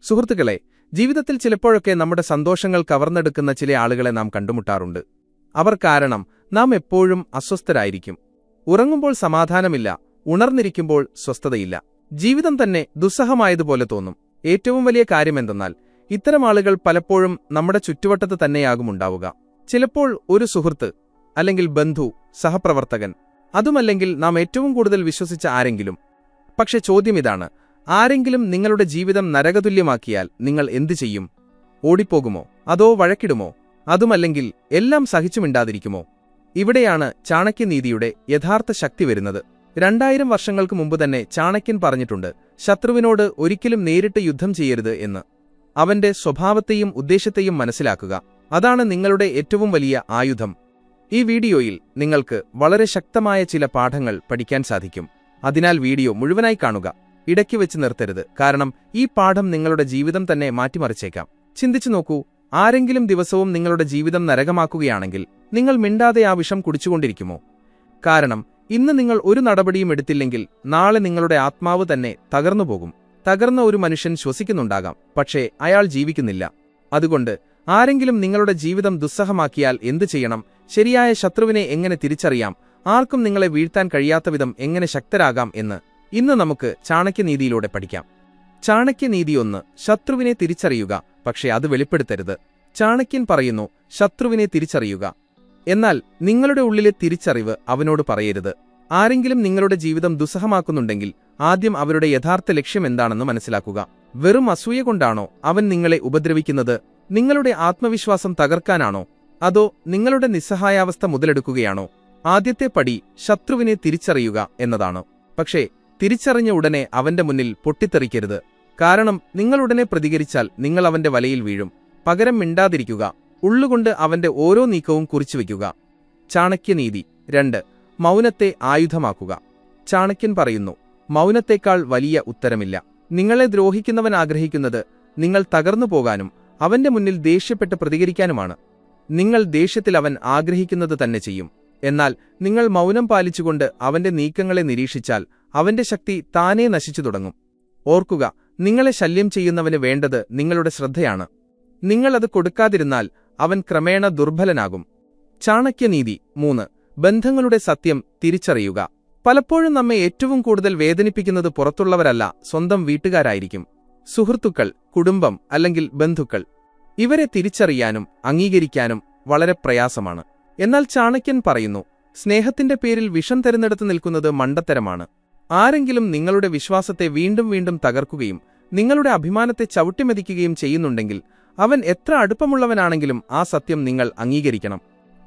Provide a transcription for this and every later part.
സുഹൃത്തുക്കളെ, ജീവിതത്തിൽ ചിലപ്പോഴൊക്കെ നമ്മുടെ സന്തോഷങ്ങൾ കവർന്നെടുക്കുന്ന ചില ആളുകളെ നാം കണ്ടുമുട്ടാറുണ്ട്. അവർ കാരണം നാം എപ്പോഴും അസ്വസ്ഥരായിരിക്കും. ഉറങ്ങുമ്പോൾ സമാധാനമില്ല, ഉണർന്നിരിക്കുമ്പോൾ സ്വസ്ഥതയില്ല. ജീവിതം തന്നെ ദുസ്സഹമായതുപോലെ തോന്നും. ഏറ്റവും വലിയ കാര്യമെന്തെന്നാൽ ഇത്തരം ആളുകൾ പലപ്പോഴും നമ്മുടെ ചുറ്റുവട്ടത്ത് തന്നെയാകുമുണ്ടാവുക. ചിലപ്പോൾ ഒരു സുഹൃത്ത്, അല്ലെങ്കിൽ ബന്ധു, സഹപ്രവർത്തകൻ, അതുമല്ലെങ്കിൽ നാം ഏറ്റവും കൂടുതൽ വിശ്വസിച്ച ആരെങ്കിലും. പക്ഷെ ചോദ്യമിതാണ്, ആരെങ്കിലും നിങ്ങളുടെ ജീവിതം നരകതുല്യമാക്കിയാൽ നിങ്ങൾ എന്തു ചെയ്യും? ഓടിപ്പോകുമോ? അതോ വഴക്കിടുമോ? അതുമല്ലെങ്കിൽ എല്ലാം സഹിച്ചുമിണ്ടാതിരിക്കുമോ? ഇവിടെയാണ് ചാണക്യനീതിയുടെ യഥാർത്ഥ ശക്തി വരുന്നത്. 2000 വർഷങ്ങൾക്ക് മുമ്പ് തന്നെ ചാണക്യൻ പറഞ്ഞിട്ടുണ്ട്, ശത്രുവിനോട് ഒരിക്കലും നേരിട്ട് യുദ്ധം ചെയ്യരുത് എന്ന്. അവന്റെ സ്വഭാവത്തെയും ഉദ്ദേശ്യത്തെയും മനസ്സിലാക്കുക. അതാണ് നിങ്ങളുടെ ഏറ്റവും വലിയ ആയുധം. ഈ വീഡിയോയിൽ നിങ്ങൾക്ക് വളരെ ശക്തമായ ചില പാഠങ്ങൾ പഠിക്കാൻ സാധിക്കും. അതിനാൽ വീഡിയോ മുഴുവനായി കാണുക. ഇടയ്ക്ക് വെച്ച് നിർത്തരുത്, കാരണം ഈ പാഠം നിങ്ങളുടെ ജീവിതം തന്നെ മാറ്റിമറിച്ചേക്കാം. ചിന്തിച്ചു നോക്കൂ, ആരെങ്കിലും ദിവസവും നിങ്ങളുടെ ജീവിതം നരകമാക്കുകയാണെങ്കിൽ നിങ്ങൾ മിണ്ടാതെ ആ വിഷം കുടിച്ചുകൊണ്ടിരിക്കുമോ? കാരണം ഇന്ന് നിങ്ങൾ ഒരു നടപടിയും എടുത്തില്ലെങ്കിൽ നാളെ നിങ്ങളുടെ ആത്മാവ് തന്നെ തകർന്നുപോകും. തകർന്ന ഒരു മനുഷ്യൻ ശ്വസിക്കുന്നുണ്ടാകാം, പക്ഷേ അയാൾ ജീവിക്കുന്നില്ല. അതുകൊണ്ട് ആരെങ്കിലും നിങ്ങളുടെ ജീവിതം ദുസ്സഹമാക്കിയാൽ എന്തു ചെയ്യണം? ശരിയായ ശത്രുവിനെ എങ്ങനെ തിരിച്ചറിയാം? ആർക്കും നിങ്ങളെ വീഴ്ത്താൻ കഴിയാത്തവിധം എങ്ങനെ ശക്തരാകാം എന്ന് ഇന്ന് നമുക്ക് ചാണക്യനീതിയിലൂടെ പഠിക്കാം. ചാണക്യനീതി 1. ശത്രുവിനെ തിരിച്ചറിയുക, പക്ഷേ അത് വെളിപ്പെടുത്തരുത്. ചാണക്യൻ പറയുന്നു, ശത്രുവിനെ തിരിച്ചറിയുക. എന്നാൽ നിങ്ങളുടെ ഉള്ളിലെ തിരിച്ചറിവ് അവനോട് പറയരുത്. ആരെങ്കിലും നിങ്ങളുടെ ജീവിതം ദുസ്സഹമാക്കുന്നുണ്ടെങ്കിൽ ആദ്യം അവരുടെ യഥാർത്ഥ ലക്ഷ്യം എന്താണെന്ന് മനസ്സിലാക്കുക. വെറും അസൂയ കൊണ്ടാണോ അവൻ നിങ്ങളെ ഉപദ്രവിക്കുന്നത്? നിങ്ങളുടെ ആത്മവിശ്വാസം തകർക്കാനാണോ? അതോ നിങ്ങളുടെ നിസ്സഹായാവസ്ഥ മുതലെടുക്കുകയാണോ? ആദ്യത്തെ പടി ശത്രുവിനെ തിരിച്ചറിയുക എന്നതാണ്. പക്ഷേ തിരിച്ചറിഞ്ഞ ഉടനെ അവന്റെ മുന്നിൽ പൊട്ടിത്തെറിക്കരുത്. കാരണം നിങ്ങളുടനെ പ്രതികരിച്ചാൽ നിങ്ങൾ അവന്റെ വലയിൽ വീഴും. പകരം മിണ്ടാതിരിക്കുക. ഉള്ളുകൊണ്ട് അവന്റെ ഓരോ നീക്കവും കുറിച്ചുവെക്കുക. ചാണക്യനീതി 2. മൗനത്തെ ആയുധമാക്കുക. ചാണക്യൻ പറയുന്നു, മൗനത്തേക്കാൾ വലിയ ഉത്തരമില്ല. നിങ്ങളെ ദ്രോഹിക്കുന്നവൻ ആഗ്രഹിക്കുന്നത് നിങ്ങൾ തകർന്നു പോകാനും അവന്റെ മുന്നിൽ ദേഷ്യപ്പെട്ട് പ്രതികരിക്കാനുമാണ്. നിങ്ങൾ ദേഷ്യത്തിൽ അവൻ ആഗ്രഹിക്കുന്നത് തന്നെ ചെയ്യും. എന്നാൽ നിങ്ങൾ മൗനം പാലിച്ചുകൊണ്ട് അവന്റെ നീക്കങ്ങളെ നിരീക്ഷിച്ചാൽ അവന്റെ ശക്തി താനേ നശിച്ചു തുടങ്ങും. ഓർക്കുക, നിങ്ങളെ ശല്യം ചെയ്യുന്നവന് വേണ്ടത് നിങ്ങളുടെ ശ്രദ്ധയാണ്. നിങ്ങളത് കൊടുക്കാതിരുന്നാൽ അവൻ ക്രമേണ ദുർബലനാകും. ചാണക്യനീതി 3. ബന്ധങ്ങളുടെ സത്യം തിരിച്ചറിയുക. പലപ്പോഴും നമ്മെ ഏറ്റവും കൂടുതൽ വേദനിപ്പിക്കുന്നത് പുറത്തുള്ളവരല്ല, സ്വന്തം വീട്ടുകാരായിരിക്കും. സുഹൃത്തുക്കൾ, കുടുംബം അല്ലെങ്കിൽ ബന്ധുക്കൾ. ഇവരെ തിരിച്ചറിയാനും അംഗീകരിക്കാനും വളരെ പ്രയാസമാണ്. എന്നാൽ ചാണക്യൻ പറയുന്നു, സ്നേഹത്തിന്റെ പേരിൽ വിഷം തെരഞ്ഞെടുത്ത് നിൽക്കുന്നത് മണ്ടത്തരമാണ്. ആരെങ്കിലും നിങ്ങളുടെ വിശ്വാസത്തെ വീണ്ടും വീണ്ടും തകർക്കുകയും നിങ്ങളുടെ അഭിമാനത്തെ ചവിട്ടിമെതിക്കുകയും ചെയ്യുന്നുണ്ടെങ്കിൽ അവൻ എത്ര അടുപ്പമുള്ളവനാണെങ്കിലും ആ സത്യം നിങ്ങൾ അംഗീകരിക്കണം.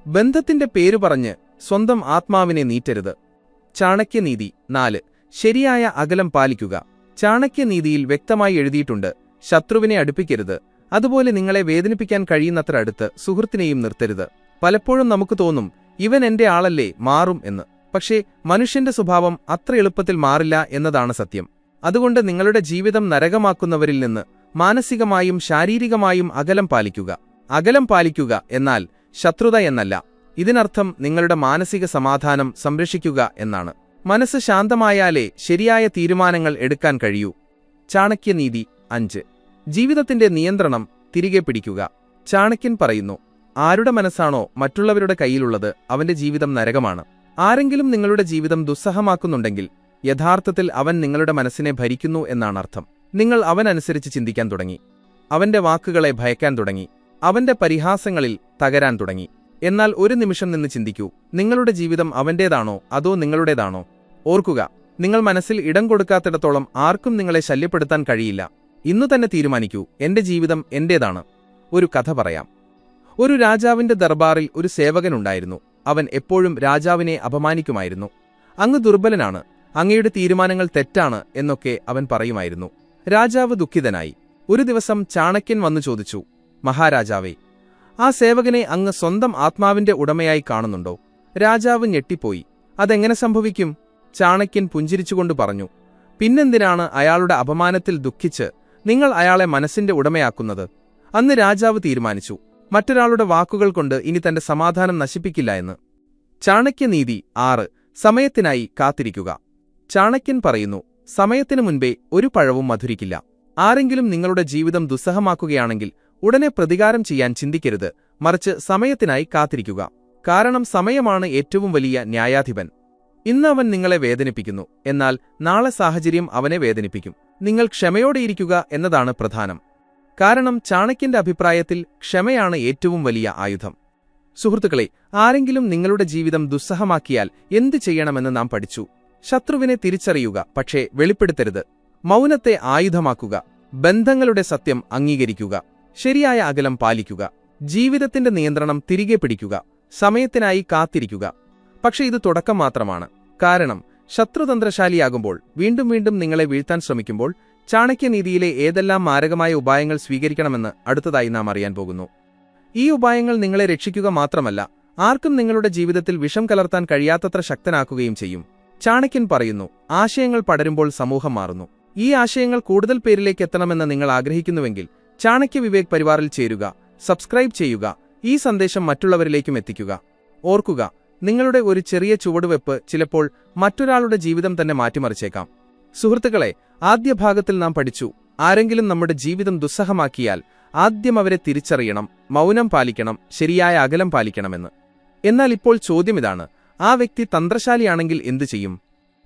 ബന്ധത്തിന്റെ പേരു പറഞ്ഞ് സ്വന്തം ആത്മാവിനെ നീറ്റരുത്. ചാണക്യനീതി 4. ശരിയായ അകലം പാലിക്കുക. ചാണക്യനീതിയിൽ വ്യക്തമായി എഴുതിയിട്ടുണ്ട്, ശത്രുവിനെ അടുപ്പിക്കരുത്. അതുപോലെ നിങ്ങളെ വേദനിപ്പിക്കാൻ കഴിയുന്നത്ര അടുത്ത് സുഹൃത്തിനെയും നിർത്തരുത്. പലപ്പോഴും നമുക്ക് തോന്നും, ഇവൻ എന്റെ ആളല്ലേ, മാറും എന്ന്. പക്ഷേ മനുഷ്യന്റെ സ്വഭാവം അത്ര എളുപ്പത്തിൽ മാറില്ല എന്നതാണ് സത്യം. അതുകൊണ്ട് നിങ്ങളുടെ ജീവിതം നരകമാക്കുന്നവരിൽ നിന്ന് മാനസികമായും ശാരീരികമായും അകലം പാലിക്കുക. അകലം പാലിക്കുക എന്നാൽ ശത്രുത എന്നല്ല. ഇതിനർത്ഥം നിങ്ങളുടെ മാനസിക സമാധാനം സംരക്ഷിക്കുക എന്നാണ്. മനസ്സ് ശാന്തമായാലേ ശരിയായ തീരുമാനങ്ങൾ എടുക്കാൻ കഴിയൂ. ചാണക്യനീതി 5. ജീവിതത്തിന്റെ നിയന്ത്രണം തിരികെ പിടിക്കുക. ചാണക്യൻ പറയുന്നു, ആരുടെ മനസ്സാണോ മറ്റുള്ളവരുടെ കയ്യിലുള്ളത് അവന്റെ ജീവിതം നരകമാണ്. ആരെങ്കിലും നിങ്ങളുടെ ജീവിതം ദുസ്സഹമാക്കുന്നുണ്ടെങ്കിൽ യഥാർത്ഥത്തിൽ അവൻ നിങ്ങളുടെ മനസ്സിനെ ഭരിക്കുന്നു എന്നാണർത്ഥം. നിങ്ങൾ അവനനുസരിച്ച് ചിന്തിക്കാൻ തുടങ്ങി. അവന്റെ വാക്കുകളെ ഭയക്കാൻ തുടങ്ങി. അവന്റെ പരിഹാസങ്ങളിൽ തകരാൻ തുടങ്ങി. എന്നാൽ ഒരു നിമിഷം നിന്ന് ചിന്തിക്കൂ, നിങ്ങളുടെ ജീവിതം അവന്റേതാണോ അതോ നിങ്ങളുടേതാണോ? ഓർക്കുക, നിങ്ങൾ മനസ്സിൽ ഇടം കൊടുക്കാത്തിടത്തോളം ആർക്കും നിങ്ങളെ ശല്യപ്പെടുത്താൻ കഴിയില്ല. ഇന്നു തന്നെ തീരുമാനിക്കൂ, എന്റെ ജീവിതം എന്റേതാണ്. ഒരു കഥ പറയാം. ഒരു രാജാവിന്റെ ദർബാറിൽ ഒരു സേവകനുണ്ടായിരുന്നു. അവൻ എപ്പോഴും രാജാവിനെ അപമാനിക്കുമായിരുന്നു. അങ്ങ് ദുർബലനാണ്, അങ്ങയുടെ തീരുമാനങ്ങൾ തെറ്റാണ് എന്നൊക്കെ അവൻ പറയുമായിരുന്നു. രാജാവ് ദുഃഖിതനായി. ഒരു ദിവസം ചാണക്യൻ വന്നു ചോദിച്ചു, മഹാരാജാവേ, ആ സേവകനെ അങ്ങ് സ്വന്തം ആത്മാവിന്റെ ഉടമയായി കാണുന്നുണ്ടോ? രാജാവ് ഞെട്ടിപ്പോയി. അതെങ്ങനെ സംഭവിക്കും? ചാണക്യൻ പുഞ്ചിരിച്ചുകൊണ്ട് പറഞ്ഞു, പിന്നെന്തിനാണ് അയാളുടെ അപമാനത്തിൽ ദുഃഖിച്ച് നിങ്ങൾ അയാളെ മനസ്സിന്റെ ഉടമയാക്കുന്നത്? അന്ന് രാജാവ് തീരുമാനിച്ചു, മറ്റൊരാളുടെ വാക്കുകൾ കൊണ്ട് ഇനി തന്റെ സമാധാനം നശിപ്പിക്കില്ല എന്ന്. ചാണക്യനീതി 6. സമയത്തിനായി കാത്തിരിക്കുക. ചാണക്യൻ പറയുന്നു, സമയത്തിനു മുൻപേ ഒരു പഴവും മധുരിക്കില്ല. ആരെങ്കിലും നിങ്ങളുടെ ജീവിതം ദുസ്സഹമാക്കുകയാണെങ്കിൽ ഉടനെ പ്രതികാരം ചെയ്യാൻ ചിന്തിക്കരുത്, മറിച്ച് സമയത്തിനായി കാത്തിരിക്കുക. കാരണം സമയമാണ് ഏറ്റവും വലിയ ന്യായാധിപൻ. ഇന്ന് അവൻ നിങ്ങളെ വേദനിപ്പിക്കുന്നു, എന്നാൽ നാളെ സാഹചര്യം അവനെ വേദനിപ്പിക്കും. നിങ്ങൾ ക്ഷമയോടെയിരിക്കുക എന്നതാണ് പ്രധാനം. കാരണം ചാണക്യന്റെ അഭിപ്രായത്തിൽ ക്ഷമയാണ് ഏറ്റവും വലിയ ആയുധം. സുഹൃത്തുക്കളെ, ആരെങ്കിലും നിങ്ങളുടെ ജീവിതം ദുസ്സഹമാക്കിയാൽ എന്തു ചെയ്യണമെന്ന് നാം പഠിച്ചു. ശത്രുവിനെ തിരിച്ചറിയുക, പക്ഷേ വെളിപ്പെടുത്തരുത്. മൗനത്തെ ആയുധമാക്കുക. ബന്ധങ്ങളുടെ സത്യം അംഗീകരിക്കുക. ശരിയായ അകലം പാലിക്കുക. ജീവിതത്തിന്റെ നിയന്ത്രണം തിരികെ പിടിക്കുക. സമയത്തിനായി കാത്തിരിക്കുക. പക്ഷെ ഇത് തുടക്കം മാത്രമാണ്. കാരണം ശത്രുതന്ത്രശാലിയാകുമ്പോൾ, വീണ്ടും വീണ്ടും നിങ്ങളെ വീഴ്ത്താൻ ശ്രമിക്കുമ്പോൾ, ചാണക്യനീതിയിലെ ഏതെല്ലാം മാരകമായ ഉപായങ്ങൾ സ്വീകരിക്കണമെന്ന് അടുത്തതായി നാം അറിയാൻ പോകുന്നു. ഈ ഉപായങ്ങൾ നിങ്ങളെ രക്ഷിക്കുക മാത്രമല്ല, ആർക്കും നിങ്ങളുടെ ജീവിതത്തിൽ വിഷം കലർത്താൻ കഴിയാത്തത്ര ശക്തനാക്കുകയും ചെയ്യും. ചാണക്യൻ പറയുന്നു, ആശയങ്ങൾ പടരുമ്പോൾ സമൂഹം മാറുന്നു. ഈ ആശയങ്ങൾ കൂടുതൽ പേരിലേക്ക് എത്തണമെന്ന് നിങ്ങൾ ആഗ്രഹിക്കുന്നുവെങ്കിൽ ചാണക്യ വിവേക് പരിവാറിൽ ചേരുക, സബ്സ്ക്രൈബ് ചെയ്യുക, ഈ സന്ദേശം മറ്റുള്ളവരിലേക്കും എത്തിക്കുക. ഓർക്കുക, നിങ്ങളുടെ ഒരു ചെറിയ ചുവടുവെപ്പ് ചിലപ്പോൾ മറ്റൊരാളുടെ ജീവിതം തന്നെ മാറ്റിമറിച്ചേക്കാം. സുഹൃത്തുക്കളെ, ആദ്യ ഭാഗത്തിൽ നാം പഠിച്ചു, ആരെങ്കിലും നമ്മുടെ ജീവിതം ദുസ്സഹമാക്കിയാൽ ആദ്യം അവരെ തിരിച്ചറിയണം, മൗനം പാലിക്കണം, ശരിയായ അകലം പാലിക്കണമെന്ന്. എന്നാൽ ഇപ്പോൾ ചോദ്യമിതാണ്, ആ വ്യക്തി തന്ത്രശാലിയാണെങ്കിൽ എന്തു ചെയ്യും?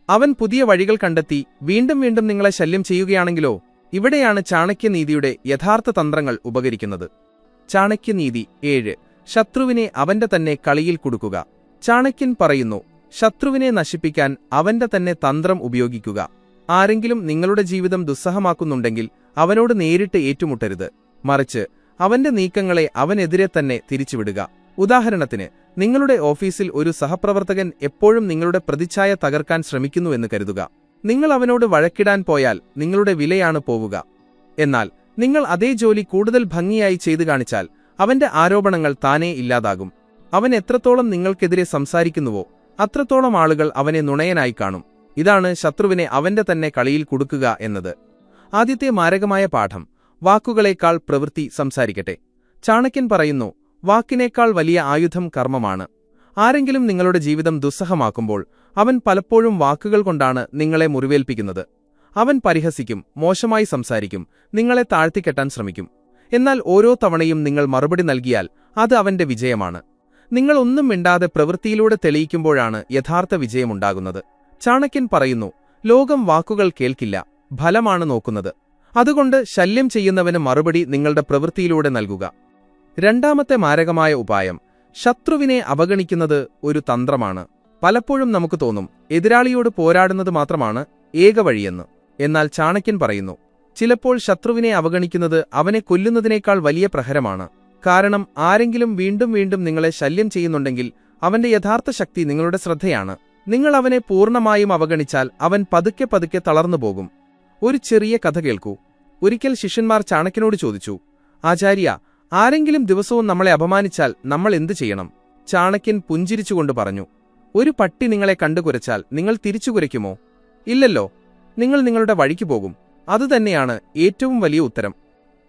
അവൻ പുതിയ വഴികൾ കണ്ടെത്തി വീണ്ടും വീണ്ടും നിങ്ങളെ ശല്യം ചെയ്യുകയാണെങ്കിലോ? ഇവിടെയാണ് ചാണക്യനീതിയുടെ യഥാർത്ഥ തന്ത്രങ്ങൾ ഉപകരിക്കുന്നത്. ചാണക്യനീതി 7. ശത്രുവിനെ അവന്റെ തന്നെ കളിയിൽ കുടുക്കുക. ചാണക്യൻ പറയുന്നു, ശത്രുവിനെ നശിപ്പിക്കാൻ അവന്റെ തന്നെ തന്ത്രം ഉപയോഗിക്കുക. ആരെങ്കിലും നിങ്ങളുടെ ജീവിതം ദുസ്സഹമാക്കുന്നുണ്ടെങ്കിൽ അവനോട് നേരിട്ട് ഏറ്റുമുട്ടരുത്, മറിച്ച് അവന്റെ നീക്കങ്ങളെ അവനെതിരെ തന്നെ തിരിച്ചുവിടുക. ഉദാഹരണത്തിന്, നിങ്ങളുടെ ഓഫീസിൽ ഒരു സഹപ്രവർത്തകൻ എപ്പോഴും നിങ്ങളുടെ പ്രതിച്ഛായ തകർക്കാൻ ശ്രമിക്കുന്നുവെന്ന് കരുതുക. നിങ്ങൾ അവനോട് വഴക്കിടാൻ പോയാൽ നിങ്ങളുടെ വിലയാണ് പോവുക. എന്നാൽ നിങ്ങൾ അതേ ജോലി കൂടുതൽ ഭംഗിയായി ചെയ്തു കാണിച്ചാൽ അവന്റെ ആരോപണങ്ങൾ താനേ ഇല്ലാതാകും. അവൻ എത്രത്തോളം നിങ്ങൾക്കെതിരെ സംസാരിക്കുന്നുവോ അത്രത്തോളം ആളുകൾ അവനെ നുണയനായി കാണും. ഇതാണ് ശത്രുവിനെ അവന്റെ തന്നെ കളിയിൽ കുടുക്കുക എന്നത്. ആദ്യത്തെ മാരകമായ പാഠം, വാക്കുകളേക്കാൾ പ്രവൃത്തി സംസാരിക്കട്ടെ. ചാണക്യൻ പറയുന്നു, വാക്കിനേക്കാൾ വലിയ ആയുധം കർമ്മമാണ്. ആരെങ്കിലും നിങ്ങളുടെ ജീവിതം ദുസ്സഹമാക്കുമ്പോൾ അവൻ പലപ്പോഴും വാക്കുകൾ കൊണ്ടാണ് നിങ്ങളെ മുറിവേൽപ്പിക്കുന്നത്. അവൻ പരിഹസിക്കും, മോശമായി സംസാരിക്കും, നിങ്ങളെ താഴ്ത്തിക്കെട്ടാൻ ശ്രമിക്കും. എന്നാൽ ഓരോ തവണയും നിങ്ങൾ മറുപടി നൽകിയാൽ അത് അവന്റെ വിജയമാണ്. നിങ്ങൾ ഒന്നും മിണ്ടാതെ പ്രവൃത്തിയിലൂടെ തെളിയിക്കുമ്പോഴാണ് യഥാർത്ഥ വിജയമുണ്ടാകുന്നത്. ചാണക്യൻ പറയുന്നു, ലോകം വാക്കുകൾ കേൾക്കില്ല, ഫലമാണ് നോക്കുന്നത്. അതുകൊണ്ട് ശല്യം ചെയ്യുന്നവന് മറുപടി നിങ്ങളുടെ പ്രവൃത്തിയിലൂടെ നൽകുക. രണ്ടാമത്തെ മാരകമായ ഉപായം, ശത്രുവിനെ അവഗണിക്കുന്നത് ഒരു തന്ത്രമാണ്. പലപ്പോഴും നമുക്ക് തോന്നും, എതിരാളിയോട് പോരാടുന്നത് മാത്രമാണ് ഏക വഴിയെന്ന്. എന്നാൽ ചാണക്യൻ പറയുന്നു, ചിലപ്പോൾ ശത്രുവിനെ അവഗണിക്കുന്നത് അവനെ കൊല്ലുന്നതിനേക്കാൾ വലിയ പ്രഹരമാണ്. കാരണം ആരെങ്കിലും വീണ്ടും വീണ്ടും നിങ്ങളെ ശല്യം ചെയ്യുന്നുണ്ടെങ്കിൽ അവന്റെ യഥാർത്ഥ ശക്തി നിങ്ങളുടെ ശ്രദ്ധയാണ്. നിങ്ങൾ അവനെ പൂർണ്ണമായും അവഗണിച്ചാൽ അവൻ പതുക്കെ പതുക്കെ തളർന്നുപോകും. ഒരു ചെറിയ കഥ കേൾക്കൂ. ഒരിക്കൽ ശിഷ്യന്മാർ ചാണക്യനോട് ചോദിച്ചു, ആചാര്യ, ആരെങ്കിലും ദിവസവും നമ്മളെ അപമാനിച്ചാൽ നമ്മൾ എന്തു ചെയ്യണം? ചാണക്യൻ പുഞ്ചിരിച്ചുകൊണ്ട് പറഞ്ഞു, ഒരു പട്ടി നിങ്ങളെ കണ്ടുകുരച്ചാൽ നിങ്ങൾ തിരിച്ചുകുരയ്ക്കുമോ? ഇല്ലല്ലോ, നിങ്ങൾ നിങ്ങളുടെ വഴിക്ക് പോകും. അതുതന്നെയാണ് ഏറ്റവും വലിയ ഉത്തരം.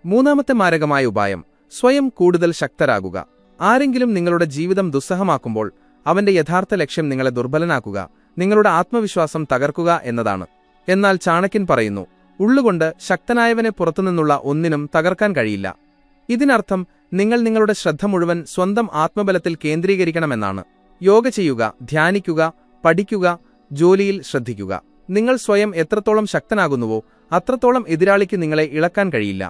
മൂന്നാമത്തെ മാരകമായ ഉപായം, സ്വയം കൂടുതൽ ശക്തരാകുക. ആരെങ്കിലും നിങ്ങളുടെ ജീവിതം ദുസ്സഹമാക്കുമ്പോൾ അവന്റെ യഥാർത്ഥ ലക്ഷ്യം നിങ്ങളെ ദുർബലനാക്കുക, നിങ്ങളുടെ ആത്മവിശ്വാസം തകർക്കുക എന്നതാണ്. എന്നാൽ ചാണക്യൻ പറയുന്നു, ഉള്ളുകൊണ്ട് ശക്തനായവനെ പുറത്തുനിന്നുള്ള ഒന്നിനും തകർക്കാൻ കഴിയില്ല. ഇതിനർത്ഥം നിങ്ങൾ നിങ്ങളുടെ ശ്രദ്ധ മുഴുവൻ സ്വന്തം ആത്മബലത്തിൽ കേന്ദ്രീകരിക്കണമെന്നാണ്. യോഗ ചെയ്യുക, ധ്യാനിക്കുക, പഠിക്കുക, ജോലിയിൽ ശ്രദ്ധിക്കുക. നിങ്ങൾ സ്വയം എത്രത്തോളം ശക്തനാകുന്നുവോ അത്രത്തോളം എതിരാളിക്ക് നിങ്ങളെ ഇളക്കാൻ കഴിയില്ല.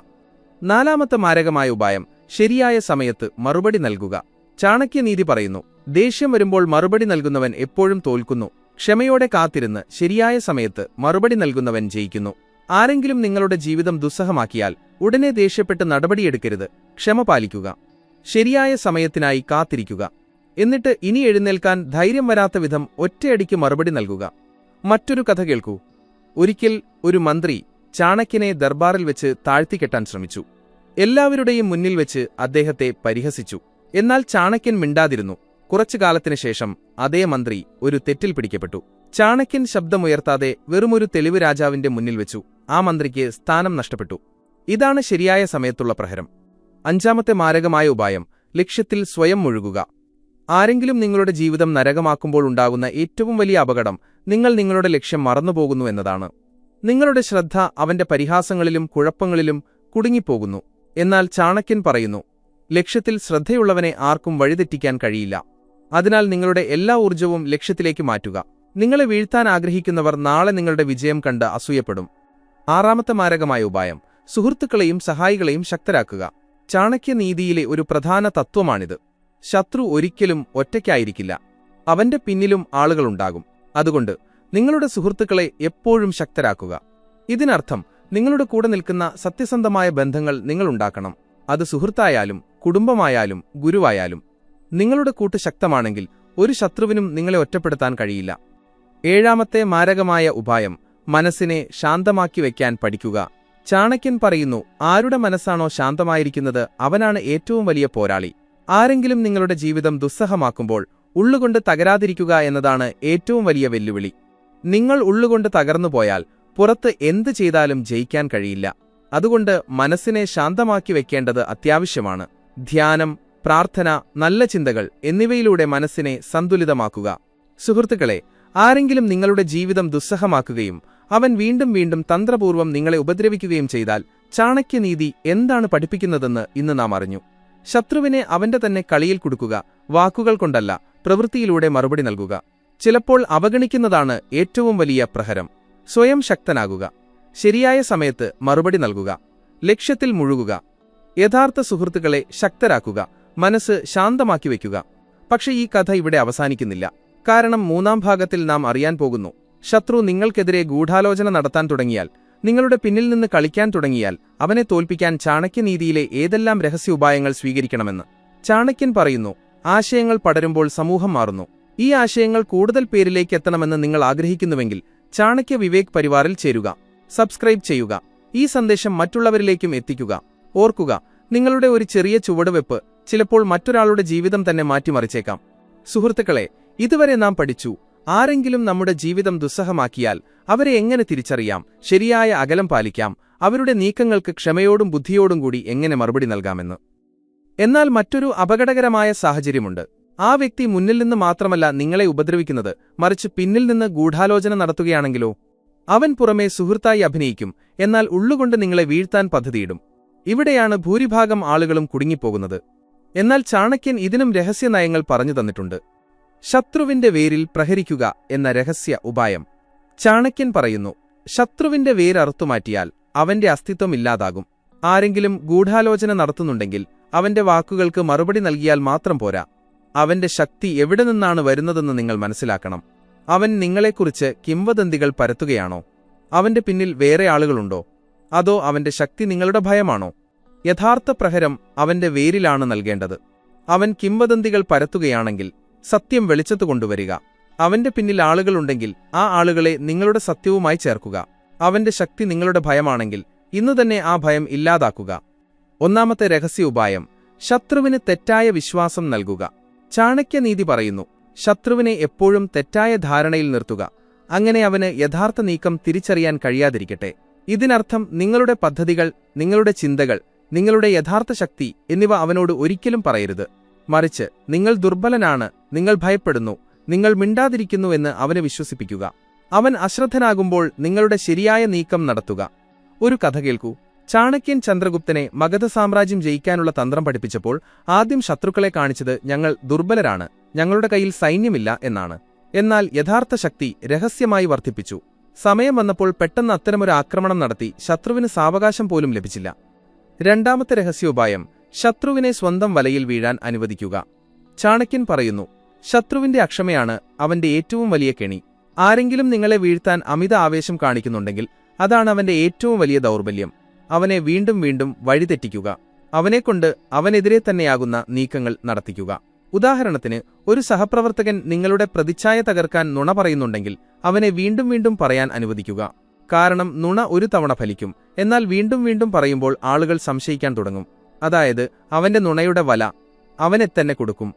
നാലാമത്തെ മാരകമായ ഉപായം, ശരിയായ സമയത്ത് മറുപടി നൽകുക. ചാണക്യനീതി പറയുന്നു, ദേഷ്യം വരുമ്പോൾ മറുപടി നൽകുന്നവൻ എപ്പോഴും തോൽക്കുന്നു. ക്ഷമയോടെ കാത്തിരുന്ന് ശരിയായ സമയത്ത് മറുപടി നൽകുന്നവൻ ജയിക്കുന്നു. ആരെങ്കിലും നിങ്ങളുടെ ജീവിതം ദുസ്സഹമാക്കിയാൽ ഉടനെ ദേഷ്യപ്പെട്ട് നടപടിയെടുക്കരുത്. ക്ഷമ പാലിക്കുക. ശരിയായ സമയത്തിനായി കാത്തിരിക്കുക. എന്നിട്ട് ഇനി എഴുന്നേൽക്കാൻ ധൈര്യം വരാത്ത വിധം ഒറ്റയടിക്ക് മറുപടി നൽകുക. മറ്റൊരു കഥ കേൾക്കൂ. ഒരിക്കൽ ഒരു മന്ത്രി ചാണക്യനെ ദർബാറിൽ വെച്ച് താഴ്ത്തിക്കെട്ടാൻ ശ്രമിച്ചു. എല്ലാവരുടെയും മുന്നിൽ വെച്ച് അദ്ദേഹത്തെ പരിഹസിച്ചു. എന്നാൽ ചാണക്യൻ മിണ്ടാതിരുന്നു. കുറച്ചു കാലത്തിനു ശേഷം അതേ മന്ത്രി ഒരു തെറ്റിൽ പിടിക്കപ്പെട്ടു. ചാണക്യൻ ശബ്ദമുയർത്താതെ വെറുമൊരു തെളിവ് രാജാവിന്റെ മുന്നിൽ വെച്ചു. ആ മന്ത്രിക്ക് സ്ഥാനം നഷ്ടപ്പെട്ടു. ഇതാണ് ശരിയായ സമയത്തുള്ള പ്രഹരം. അഞ്ചാമത്തെ മാരകമായ ഉപായം, ലക്ഷ്യത്തിൽ സ്വയം മുഴുകുക. ആരെങ്കിലും നിങ്ങളുടെ ജീവിതം നരകമാക്കുമ്പോൾ ഉണ്ടാകുന്ന ഏറ്റവും വലിയ അപകടം നിങ്ങൾ നിങ്ങളുടെ ലക്ഷ്യം മറന്നുപോകുന്നു എന്നതാണ്. നിങ്ങളുടെ ശ്രദ്ധ അവന്റെ പരിഹാസങ്ങളിലും കുഴപ്പങ്ങളിലും കുടുങ്ങിപ്പോകുന്നു. എന്നാൽ ചാണക്യൻ പറയുന്നു, ലക്ഷ്യത്തിൽ ശ്രദ്ധയുള്ളവനെ ആർക്കും വഴിതെറ്റിക്കാൻ കഴിയില്ല. അതിനാൽ നിങ്ങളുടെ എല്ലാ ഊർജ്ജവും ലക്ഷ്യത്തിലേക്ക് മാറ്റുക. നിങ്ങളെ വീഴ്ത്താൻ ആഗ്രഹിക്കുന്നവർ നാളെ നിങ്ങളുടെ വിജയം കണ്ട് അസൂയപ്പെടും. ആറാമത്തെ മാരകമായ ഉപായം: സുഹൃത്തുക്കളെയും സഹായികളെയും ശക്തരാക്കുക. ചാണക്യനീതിയിലെ ഒരു പ്രധാന തത്വമാണിത്. ശത്രു ഒരിക്കലും ഒറ്റയ്ക്കായിരിക്കില്ല, അവന്റെ പിന്നിലും ആളുകളുണ്ടാകും. അതുകൊണ്ട് നിങ്ങളുടെ സുഹൃത്തുക്കളെ എപ്പോഴും ശക്തരാക്കുക. ഇതിനർത്ഥം നിങ്ങളുടെ കൂടെ നിൽക്കുന്ന സത്യസന്ധമായ ബന്ധങ്ങൾ നിങ്ങളുണ്ടാക്കണം. അത് സുഹൃത്തായാലും കുടുംബമായാലും ഗുരുവായാലും. നിങ്ങളുടെ കൂട്ട് ശക്തമാണെങ്കിൽ ഒരു ശത്രുവിനും നിങ്ങളെ ഒറ്റപ്പെടുത്താൻ കഴിയില്ല. ഏഴാമത്തെ മാരകമായ ഉപായം: മനസ്സിനെ ശാന്തമാക്കി വയ്ക്കാൻ പഠിക്കുക. ചാണക്യൻ പറയുന്നു, ആരുടെ മനസ്സാണോ ശാന്തമായിരിക്കുന്നത് അവനാണ് ഏറ്റവും വലിയ പോരാളി. ആരെങ്കിലും നിങ്ങളുടെ ജീവിതം ദുസ്സഹമാക്കുമ്പോൾ ഉള്ളുകൊണ്ട് തകരാതിരിക്കുക എന്നതാണ് ഏറ്റവും വലിയ വെല്ലുവിളി. നിങ്ങൾ ഉള്ളുകൊണ്ട് തകർന്നുപോയാൽ പുറത്ത് എന്ത് ചെയ്താലും ജയിക്കാൻ കഴിയില്ല. അതുകൊണ്ട് മനസ്സിനെ ശാന്തമാക്കി വെക്കേണ്ടത് അത്യാവശ്യമാണ്. ധ്യാനം, പ്രാർത്ഥന, നല്ല ചിന്തകൾ എന്നിവയിലൂടെ മനസ്സിനെ സന്തുലിതമാക്കുക. സുഹൃത്തുക്കളെ, ആരെങ്കിലും നിങ്ങളുടെ ജീവിതം ദുസ്സഹമാക്കുകയും അവൻ വീണ്ടും വീണ്ടും തന്ത്രപൂർവ്വം നിങ്ങളെ ഉപദ്രവിക്കുകയും ചെയ്താൽ ചാണക്യനീതി എന്താണ് പഠിപ്പിക്കുന്നതെന്ന് ഇന്ന് നാം അറിഞ്ഞു. ശത്രുവിനെ അവന്റെ തന്നെ കളിയിൽ കുടുക്കുക. വാക്കുകൾ കൊണ്ടല്ല, പ്രവൃത്തിയിലൂടെ മറുപടി നൽകുക. ചിലപ്പോൾ അവഗണിക്കുന്നതാണ് ഏറ്റവും വലിയ പ്രഹരം. സ്വയം ശക്തനാകുക. ശരിയായ സമയത്ത് മറുപടി നൽകുക. ലക്ഷ്യത്തിൽ മുഴുകുക. യഥാർത്ഥ സുഹൃത്തുക്കളെ ശക്തരാക്കുക. മനസ്സ് ശാന്തമാക്കി വയ്ക്കുക. പക്ഷേ ഈ കഥ ഇവിടെ അവസാനിക്കുന്നില്ല. കാരണം മൂന്നാം ഭാഗത്തിൽ നാം അറിയാൻ പോകുന്നു, ശത്രു നിങ്ങൾക്കെതിരെ ഗൂഢാലോചന നടത്താൻ തുടങ്ങിയാൽ, നിങ്ങളുടെ പിന്നിൽ നിന്ന് കളിക്കാൻ തുടങ്ങിയാൽ അവനെ തോൽപ്പിക്കാൻ ചാണക്യനീതിയിലെ ഏതെല്ലാം രഹസ്യ ഉപായങ്ങൾ സ്വീകരിക്കണമെന്ന്. ചാണക്യൻ പറയുന്നു, ആശയങ്ങൾ പടരുമ്പോൾ സമൂഹം മാറുന്നു. ഈ ആശയങ്ങൾ കൂടുതൽ പേരിലേക്ക് എത്തണമെന്ന് നിങ്ങൾ ആഗ്രഹിക്കുന്നുവെങ്കിൽ ചാണക്യ വിവേക് പരിവാറിൽ ചേരുക. സബ്സ്ക്രൈബ് ചെയ്യുക. ഈ സന്ദേശം മറ്റുള്ളവരിലേക്കും എത്തിക്കുക. ഓർക്കുക, നിങ്ങളുടെ ഒരു ചെറിയ ചുവടുവെപ്പ് ചിലപ്പോൾ മറ്റൊരാളുടെ ജീവിതം തന്നെ മാറ്റിമറിച്ചേക്കാം. സുഹൃത്തുക്കളെ, ഇതുവരെ നാം പഠിച്ചു, ആരെങ്കിലും നമ്മുടെ ജീവിതം ദുസ്സഹമാക്കിയാൽ അവരെ എങ്ങനെ തിരിച്ചറിയാം, ശരിയായ അകലം പാലിക്കാം, അവരുടെ നീക്കങ്ങൾക്ക് ക്ഷമയോടും ബുദ്ധിയോടും കൂടി എങ്ങനെ മറുപടി നൽകാമെന്ന്. എന്നാൽ മറ്റൊരു അപകടകരമായ സാഹചര്യമുണ്ട്. ആ വ്യക്തി മുന്നിൽ നിന്ന് മാത്രമല്ല നിങ്ങളെ ഉപദ്രവിക്കുന്നത്, മറിച്ച് പിന്നിൽ നിന്ന് ഗൂഢാലോചന നടത്തുകയാണെങ്കിലോ? അവൻ പുറമേ സുഹൃത്തായി അഭിനയിക്കും, എന്നാൽ ഉള്ളുകൊണ്ട് നിങ്ങളെ വീഴ്ത്താൻ പദ്ധതിയിടും. ഇവിടെയാണ് ഭൂരിഭാഗം ആളുകളും കുടുങ്ങിപ്പോകുന്നത്. എന്നാൽ ചാണക്യൻ ഇതിനും രഹസ്യ നയങ്ങൾ പറഞ്ഞു തന്നിട്ടുണ്ട്. ശത്രുവിന്റെ വേരിൽ പ്രഹരിക്കുക എന്ന രഹസ്യ ഉപായം. ചാണക്യൻ പറയുന്നു, ശത്രുവിന്റെ വേരറുത്തുമാറ്റിയാൽ അവന്റെ അസ്തിത്വം ഇല്ലാതാകും. ആരെങ്കിലും ഗൂഢാലോചന നടത്തുന്നുണ്ടെങ്കിൽ അവന്റെ വാക്കുകൾക്ക് മറുപടി നൽകിയാൽ മാത്രം പോരാ. അവന്റെ ശക്തി എവിടെ നിന്നാണ് വരുന്നതെന്ന് നിങ്ങൾ മനസ്സിലാക്കണം. അവൻ നിങ്ങളെക്കുറിച്ച് കിംവദന്തികൾ പരത്തുകയാണോ? അവന്റെ പിന്നിൽ വേറെ ആളുകളുണ്ടോ? അതോ അവന്റെ ശക്തി നിങ്ങളുടെ ഭയമാണോ? യഥാർത്ഥ പ്രഹരം അവന്റെ വേരിലാണ് നൽകേണ്ടത്. അവൻ കിംവദന്തികൾ പരത്തുകയാണെങ്കിൽ സത്യം വെളിച്ചത്തു കൊണ്ടുവരിക. അവന്റെ പിന്നിൽ ആളുകളുണ്ടെങ്കിൽ ആ ആളുകളെ നിങ്ങളുടെ സത്യവുമായി ചേർക്കുക. അവന്റെ ശക്തി നിങ്ങളുടെ ഭയമാണെങ്കിൽ ഇന്നുതന്നെ ആ ഭയം ഇല്ലാതാക്കുക. ഒന്നാമത്തെ രഹസ്യ ഉപായം: ശത്രുവിന് തെറ്റായ വിശ്വാസം നൽകുക. ചാണക്യനീതി പറയുന്നു, ശത്രുവിനെ എപ്പോഴും തെറ്റായ ധാരണയിൽ നിർത്തുക. അങ്ങനെ അവന് യഥാർത്ഥ നീക്കം തിരിച്ചറിയാൻ കഴിയാതിരിക്കട്ടെ. ഇതിനർത്ഥം നിങ്ങളുടെ പദ്ധതികൾ, നിങ്ങളുടെ ചിന്തകൾ, നിങ്ങളുടെ യഥാർത്ഥ ശക്തി എന്നിവ അവനോട് ഒരിക്കലും പറയരുത്. മറിച്ച് നിങ്ങൾ ദുർബലനാണ്, നിങ്ങൾ ഭയപ്പെടുന്നു, നിങ്ങൾ മിണ്ടാതിരിക്കുന്നു എന്ന് അവനെ വിശ്വസിപ്പിക്കുക. അവൻ അശ്രദ്ധനാകുമ്പോൾ നിങ്ങളുടെ ശരിയായ നീക്കം നടത്തുക. ഒരു കഥ കേൾക്കൂ. ചാണക്യൻ ചന്ദ്രഗുപ്തനെ മഗധ സാമ്രാജ്യം ജയിക്കാനുള്ള തന്ത്രം പഠിപ്പിച്ചപ്പോൾ ആദ്യം ശത്രുക്കളെ കാണിച്ചത് ഞങ്ങൾ ദുർബലരാണ്, ഞങ്ങളുടെ കയ്യിൽ സൈന്യമില്ല എന്നാണ്. എന്നാൽ യഥാർത്ഥ ശക്തി രഹസ്യമായി വർദ്ധിപ്പിച്ചു. സമയം വന്നപ്പോൾ പെട്ടെന്ന് അത്തരമൊരു ആക്രമണം നടത്തി ശത്രുവിന് സാവകാശം പോലും ലഭിച്ചില്ല. രണ്ടാമത്തെ രഹസ്യോപായം: ശത്രുവിനെ സ്വന്തം വലയിൽ വീഴാൻ അനുവദിക്കുക. ചാണക്യൻ പറയുന്നു, ശത്രുവിന്റെ അക്ഷമയാണ് അവന്റെ ഏറ്റവും വലിയ കെണി. ആരെങ്കിലും നിങ്ങളെ വീഴ്ത്താൻ അമിത ആവേശം കാണിക്കുന്നുണ്ടെങ്കിൽ അതാണ് അവന്റെ ഏറ്റവും വലിയ ദൗർബല്യം. അവനെ വീണ്ടും വീണ്ടും വഴിതെറ്റിക്കുക. അവനെക്കൊണ്ട് അവനെതിരെ തന്നെയാകുന്ന നീക്കങ്ങൾ നടത്തിക്കുക. ഉദാഹരണത്തിന്, ഒരു സഹപ്രവർത്തകൻ നിങ്ങളുടെ പ്രതിച്ഛായ തകർക്കാൻ നുണ പറയുന്നുണ്ടെങ്കിൽ അവനെ വീണ്ടും വീണ്ടും പറയാൻ അനുവദിക്കുക. കാരണം നുണ ഒരു തവണ ഫലിക്കും, എന്നാൽ വീണ്ടും വീണ്ടും പറയുമ്പോൾ ആളുകൾ സംശയിക്കാൻ തുടങ്ങും. അതായത് അവന്റെ നുണയുടെ വല അവനെ തന്നെ കൊടുക്കും.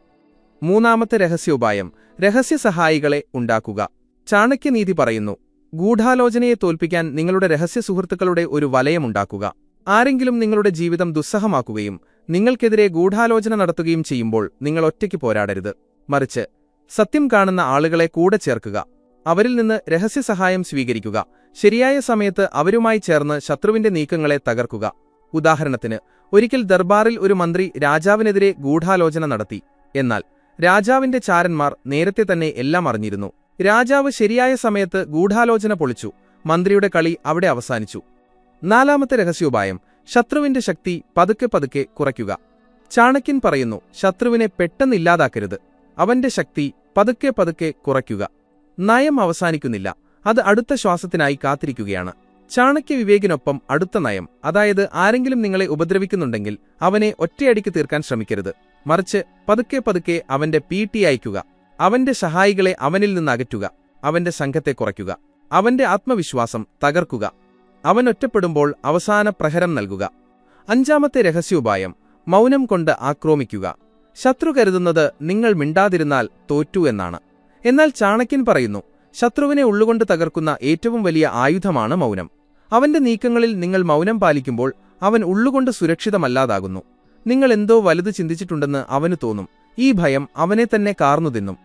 മൂന്നാമത്തെ രഹസ്യോപായം: രഹസ്യ സഹായികളെ ഉണ്ടാക്കുക. ചാണക്യനീതി പറയുന്നു, ഗൂഢാലോചനയെ തോൽപ്പിക്കാൻ നിങ്ങളുടെ രഹസ്യ സുഹൃത്തുക്കളുടെ ഒരു വലയമുണ്ടാക്കുക. ആരെങ്കിലും നിങ്ങളുടെ ജീവിതം ദുസ്സഹമാക്കുകയും നിങ്ങൾക്കെതിരെ ഗൂഢാലോചന നടത്തുകയും ചെയ്യുമ്പോൾ നിങ്ങൾ ഒറ്റയ്ക്ക് പോരാടരുത്. മറിച്ച് സത്യം കാണുന്ന ആളുകളെ കൂടെ ചേർക്കുക. അവരിൽ നിന്ന് രഹസ്യസഹായം സ്വീകരിക്കുക. ശരിയായ സമയത്ത് അവരുമായി ചേർന്ന് ശത്രുവിന്റെ നീക്കങ്ങളെ തകർക്കുക. ഉദാഹരണത്തിന്, ഒരിക്കൽ ദർബാറിൽ ഒരു മന്ത്രി രാജാവിനെതിരെ ഗൂഢാലോചന നടത്തി. എന്നാൽ രാജാവിന്റെ ചാരന്മാർ നേരത്തെ തന്നെ എല്ലാം അറിഞ്ഞിരുന്നു. രാജാവ് ശരിയായ സമയത്ത് ഗൂഢാലോചന പൊളിച്ചു. മന്ത്രിയുടെ കളി അവിടെ അവസാനിച്ചു. 4-ാമത്തെ രഹസ്യോപായം: ശത്രുവിന്റെ ശക്തി പതുക്കെ പതുക്കെ കുറയ്ക്കുക. ചാണക്യൻ പറയുന്നു, ശത്രുവിനെ പെട്ടെന്നില്ലാതാക്കരുത്. അവന്റെ ശക്തി പതുക്കെ പതുക്കെ കുറയ്ക്കുക. നയം അവസാനിക്കുന്നില്ല, അത് അടുത്ത ശ്വാസത്തിനായി കാത്തിരിക്കുകയാണ്. ചാണക്യ വിവേകിനൊപ്പം അടുത്ത നയം, അതായത് ആരെങ്കിലും നിങ്ങളെ ഉപദ്രവിക്കുന്നുണ്ടെങ്കിൽ അവനെ ഒറ്റയടിക്ക് തീർക്കാൻ ശ്രമിക്കരുത്. മറിച്ച് പതുക്കെ പതുക്കെ അവന്റെ പീട്ടി അയക്കുക. അവന്റെ സഹായികളെ അവനിൽ നിന്ന് അകറ്റുക. അവന്റെ സംഘത്തെ കുറയ്ക്കുക. അവന്റെ ആത്മവിശ്വാസം തകർക്കുക. അവൻ ഒറ്റപ്പെടുമ്പോൾ അവസാന പ്രഹരം നൽകുക. 5-ാമത്തെ രഹസ്യോപായം: മൗനം കൊണ്ട് ആക്രമിക്കുക. ശത്രു കരുതുന്നത് നിങ്ങൾ മിണ്ടാതിരുന്നാൽ തോറ്റു എന്നാണ്. എന്നാൽ ചാണക്യൻ പറയുന്നു, ശത്രുവിനെ ഉള്ളുകൊണ്ട് തകർക്കുന്ന ഏറ്റവും വലിയ ആയുധമാണ് മൗനം. അവന്റെ നീക്കങ്ങളിൽ നിങ്ങൾ മൗനം പാലിക്കുമ്പോൾ അവൻ ഉള്ളുകൊണ്ട് സുരക്ഷിതമല്ലാതാകുന്നു. നിങ്ങൾ എന്തോ വലുത് ചിന്തിച്ചിട്ടുണ്ടെന്ന് അവന് തോന്നും. ഈ ഭയം അവനെ തന്നെ കാർന്നു തിന്നും.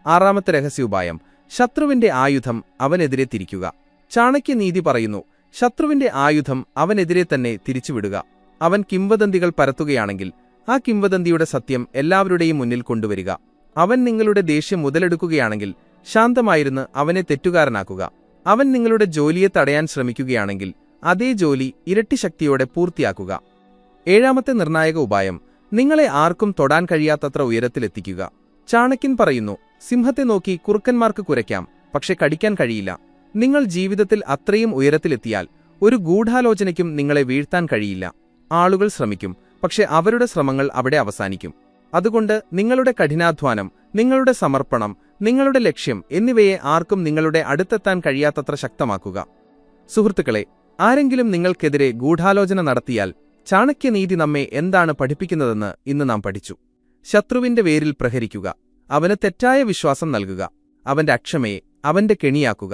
6-ാമത്തെ രഹസ്യോപായം: ശത്രുവിന്റെ ആയുധം അവനെതിരെ തിരിക്കുക. ചാണക്യനീതി പറയുന്നു, ശത്രുവിന്റെ ആയുധം അവനെതിരെ തന്നെ തിരിച്ചുവിടുക. അവൻ കിംവദന്തികൾ പരത്തുകയാണെങ്കിൽ ആ കിംവദന്തിയുടെ സത്യം എല്ലാവരുടെയും മുന്നിൽ കൊണ്ടുവരിക. അവൻ നിങ്ങളുടെ ദേഷ്യം മുതലെടുക്കുകയാണെങ്കിൽ ശാന്തമായിരുന്ന് അവനെ തെറ്റുകാരനാക്കുക. അവൻ നിങ്ങളുടെ ജോലിയെ തടയാൻ ശ്രമിക്കുകയാണെങ്കിൽ അതേ ജോലി ഇരട്ടി ശക്തിയോടെ പൂർത്തിയാക്കുക. 7-ാമത്തെ നിർണായക ഉപായം: നിങ്ങളെ ആർക്കും തൊടാൻ കഴിയാത്തത്ര ഉയരത്തിലെത്തിക്കുക. ചാണക്യൻ പറയുന്നു, സിംഹത്തെ നോക്കി കുറുക്കന്മാർക്ക് കുരയ്ക്കാം, പക്ഷെ കടിക്കാൻ കഴിയില്ല. നിങ്ങൾ ജീവിതത്തിൽ അത്രയും ഉയരത്തിലെത്തിയാൽ ഒരു ഗൂഢാലോചനയ്ക്കും നിങ്ങളെ വീഴ്ത്താൻ കഴിയില്ല. ആളുകൾ ശ്രമിക്കും, പക്ഷെ അവരുടെ ശ്രമങ്ങൾ അവിടെ അവസാനിക്കും. അതുകൊണ്ട് നിങ്ങളുടെ കഠിനാധ്വാനം, നിങ്ങളുടെ സമർപ്പണം, നിങ്ങളുടെ ലക്ഷ്യം എന്നിവയെ ആർക്കും നിങ്ങളുടെ അടുത്തെത്താൻ കഴിയാത്തത്ര ശക്തമാക്കുക. സുഹൃത്തുക്കളെ, ആരെങ്കിലും നിങ്ങൾക്കെതിരെ ഗൂഢാലോചന നടത്തിയാൽ ചാണക്യനീതി നമ്മെ എന്താണ് പഠിപ്പിക്കുന്നതെന്ന് ഇന്ന് നാം പഠിച്ചു. ശത്രുവിന്റെ വേരിൽ പ്രഹരിക്കുക. അവന് തെറ്റായ വിശ്വാസം നൽകുക. അവന്റെ അക്ഷമയെ അവന്റെ കെണിയാക്കുക.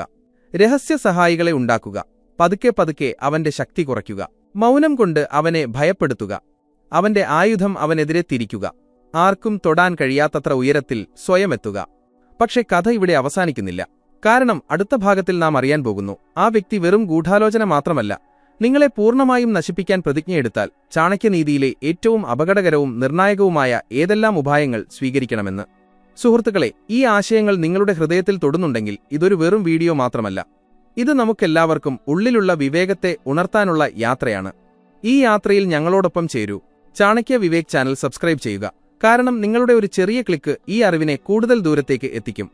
രഹസ്യ സഹായികളെ ഉണ്ടാക്കുക. പതുക്കെ പതുക്കെ അവന്റെ ശക്തി കുറയ്ക്കുക. മൗനം കൊണ്ട് അവനെ ഭയപ്പെടുത്തുക. അവന്റെ ആയുധം അവനെതിരെ തിരിക്കുക. ആർക്കും തൊടാൻ കഴിയാത്തത്ര ഉയരത്തിൽ സ്വയം എത്തുക. പക്ഷെ കഥ ഇവിടെ അവസാനിക്കുന്നില്ല. കാരണം അടുത്ത ഭാഗത്തിൽ നാം അറിയാൻ പോകുന്നു, ആ വ്യക്തി വെറും ഗൂഢാലോചന മാത്രമല്ല, നിങ്ങളെ പൂർണ്ണമായും നശിപ്പിക്കാൻ പ്രതിജ്ഞയെടുത്താൽ ചാണക്യനീതിയിലെ ഏറ്റവും അപകടകരവും നിർണായകവുമായ ഏതെല്ലാം ഉപായങ്ങൾ സ്വീകരിക്കണമെന്ന്. സുഹൃത്തുക്കളെ, ഈ ആശയങ്ങൾ നിങ്ങളുടെ ഹൃദയത്തിൽ തൊടുന്നുണ്ടെങ്കിൽ ഇതൊരു വെറും വീഡിയോ മാത്രമല്ല. ഇത് നമുക്കെല്ലാവർക്കും ഉള്ളിലുള്ള വിവേകത്തെ ഉണർത്താനുള്ള യാത്രയാണ്. ഈ യാത്രയിൽ ഞങ്ങളോടൊപ്പം ചേരൂ. ചാണക്യ വിവേക് ചാനൽ സബ്സ്ക്രൈബ് ചെയ്യുക. കാരണം നിങ്ങളുടെ ഒരു ചെറിയ ക്ലിക്ക് ഈ അറിവിനെ കൂടുതൽ ദൂരത്തേക്ക് എത്തിക്കും.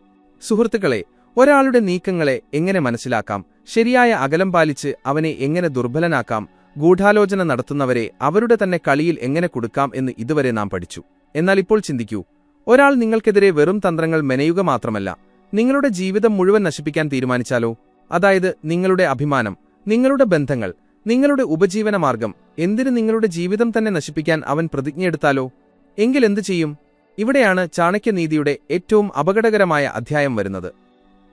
സുഹൃത്തുക്കളെ, ഒരാളുടെ നീക്കങ്ങളെ എങ്ങനെ മനസ്സിലാക്കാം, ശരിയായ അകലം പാലിച്ച് അവനെ എങ്ങനെ ദുർബലനാക്കാം, ഗൂഢാലോചന നടത്തുന്നവരെ അവരുടെ തന്നെ കളിയിൽ എങ്ങനെ കൊടുക്കാം എന്ന് ഇതുവരെ നാം പഠിച്ചു. എന്നാൽ ഇപ്പോൾ ചിന്തിക്കൂ, ഒരാൾ നിങ്ങൾക്കെതിരെ വെറും തന്ത്രങ്ങൾ മെനയുക മാത്രമല്ല, നിങ്ങളുടെ ജീവിതം മുഴുവൻ നശിപ്പിക്കാൻ തീരുമാനിച്ചാലോ? അതായത് നിങ്ങളുടെ അഭിമാനം, നിങ്ങളുടെ ബന്ധങ്ങൾ, നിങ്ങളുടെ ഉപജീവനമാർഗം, എന്തിന് നിങ്ങളുടെ ജീവിതം തന്നെ നശിപ്പിക്കാൻ അവൻ പ്രതിജ്ഞയെടുത്താലോ? എങ്കിൽ എന്തു ചെയ്യും? ഇവിടെയാണ് ചാണക്യനീതിയുടെ ഏറ്റവും അപകടകരമായ അധ്യായം വരുന്നത്.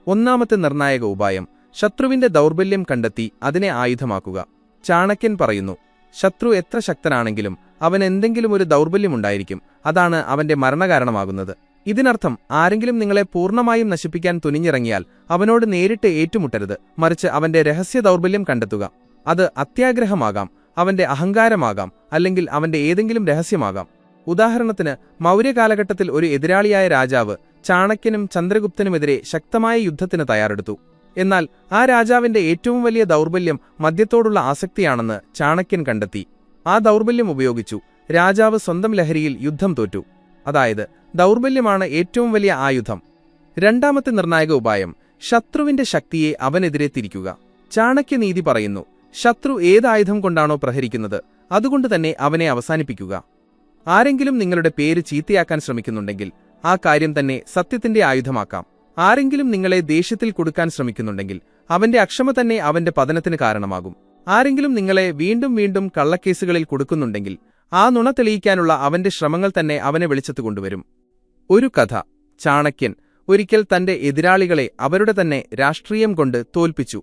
1-ാമത്തെ നിർണായക ഉപായം: ശത്രുവിന്റെ ദൗർബല്യം കണ്ടെത്തി അതിനെ ആയുധമാക്കുക. ചാണക്യൻ പറയുന്നു, ശത്രു എത്ര ശക്തനാണെങ്കിലും അവൻ എന്തെങ്കിലും ഒരു ദൗർബല്യമുണ്ടായിരിക്കും. അതാണ് അവന്റെ മരണകാരണമാകുന്നത്. ഇതിനർത്ഥം ആരെങ്കിലും നിങ്ങളെ പൂർണ്ണമായും നശിപ്പിക്കാൻ തുനിഞ്ഞിറങ്ങിയാൽ അവനോട് നേരിട്ട് ഏറ്റുമുട്ടരുത്. മറിച്ച് അവന്റെ രഹസ്യ ദൗർബല്യം കണ്ടെത്തുക. അത് അത്യാഗ്രഹമാകാം, അവന്റെ അഹങ്കാരമാകാം, അല്ലെങ്കിൽ അവന്റെ ഏതെങ്കിലും രഹസ്യമാകാം. ഉദാഹരണത്തിന്, മൗര്യകാലഘട്ടത്തിൽ ഒരു എതിരാളിയായ രാജാവ് ചാണക്യനും ചന്ദ്രഗുപ്തനുമെതിരെ ശക്തമായ യുദ്ധത്തിന് തയ്യാറെടുത്തു. എന്നാൽ ആ രാജാവിന്റെ ഏറ്റവും വലിയ ദൗർബല്യം മദ്യത്തോടുള്ള ആസക്തിയാണെന്ന് ചാണക്യൻ കണ്ടെത്തി. ആ ദൗർബല്യം ഉപയോഗിച്ചു രാജാവ് സ്വന്തം ലഹരിയിൽ യുദ്ധം തോറ്റു. അതായത് ദൗർബല്യമാണ് ഏറ്റവും വലിയ ആയുധം. 2-ാമത്തെ നിർണായക ഉപായം: ശത്രുവിന്റെ ശക്തിയെ അവനെതിരെ തിരിക്കുക. ചാണക്യനീതി പറയുന്നു, ശത്രു ഏതായുധം കൊണ്ടാണോ പ്രഹരിക്കുന്നത് അതുകൊണ്ട് തന്നെ അവനെ അവസാനിപ്പിക്കുക. ആരെങ്കിലും നിങ്ങളുടെ പേര് ചീത്തയാക്കാൻ ശ്രമിക്കുന്നുണ്ടെങ്കിൽ ആ കാര്യം തന്നെ സത്യത്തിന്റെ ആയുധമാക്കാം. ആരെങ്കിലും നിങ്ങളെ ദേഷ്യത്തിൽ കൊടുക്കാൻ ശ്രമിക്കുന്നുണ്ടെങ്കിൽ അവന്റെ അക്ഷമ തന്നെ അവന്റെ പതനത്തിന് കാരണമാകും. ആരെങ്കിലും നിങ്ങളെ വീണ്ടും വീണ്ടും കള്ളക്കേസുകളിൽ കൊടുക്കുന്നുണ്ടെങ്കിൽ ആ നുണ തെളിയിക്കാനുള്ള അവന്റെ ശ്രമങ്ങൾ തന്നെ അവനെ വെളിച്ചത്ത് കൊണ്ടുവരും. ഒരു കഥ: ചാണക്യൻ ഒരിക്കൽ തന്റെ എതിരാളികളെ അവരുടെ തന്നെ രാഷ്ട്രീയം കൊണ്ട് തോൽപ്പിച്ചു.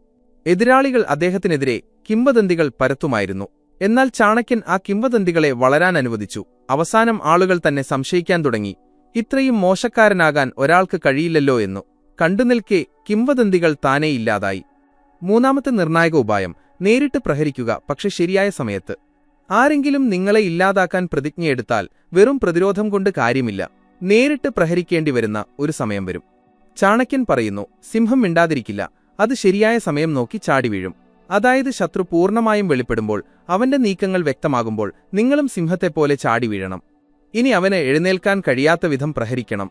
എതിരാളികൾ അദ്ദേഹത്തിനെതിരെ കിംവദന്തികൾ പരത്തുമായിരുന്നു. എന്നാൽ ചാണക്യൻ ആ കിംവദന്തികളെ വളരാൻ അനുവദിച്ചു. അവസാനം ആളുകൾ തന്നെ സംശയിക്കാൻ തുടങ്ങി, ഇത്രയും മോശക്കാരനാകാൻ ഒരാൾക്ക് കഴിയില്ലല്ലോ എന്നു. കണ്ടുനിൽക്കെ കിംവദന്തികൾ താനേ ഇല്ലാതായി. മൂന്നാമത്തെ നിർണായക ഉപായം: നേരിട്ട് പ്രഹരിക്കുക, പക്ഷെ ശരിയായ സമയത്ത്. ആരെങ്കിലും നിങ്ങളെ ഇല്ലാതാക്കാൻ പ്രതിജ്ഞയെടുത്താൽ വെറും പ്രതിരോധം കൊണ്ട് കാര്യമില്ല. നേരിട്ട് പ്രഹരിക്കേണ്ടി വരുന്ന ഒരു സമയം വരും. ചാണക്യൻ പറയുന്നു, സിംഹം മിണ്ടാതിരിക്കില്ല, അത് ശരിയായ സമയം നോക്കി ചാടി വീഴും. അതായത് ശത്രു പൂർണ്ണമായും വെളിപ്പെടുമ്പോൾ, അവന്റെ നീക്കങ്ങൾ വ്യക്തമാകുമ്പോൾ നിങ്ങളും സിംഹത്തെപ്പോലെ ചാടി വീഴണം. ഇനി അവന് എഴുന്നേൽക്കാൻ കഴിയാത്ത വിധം പ്രഹരിക്കണം.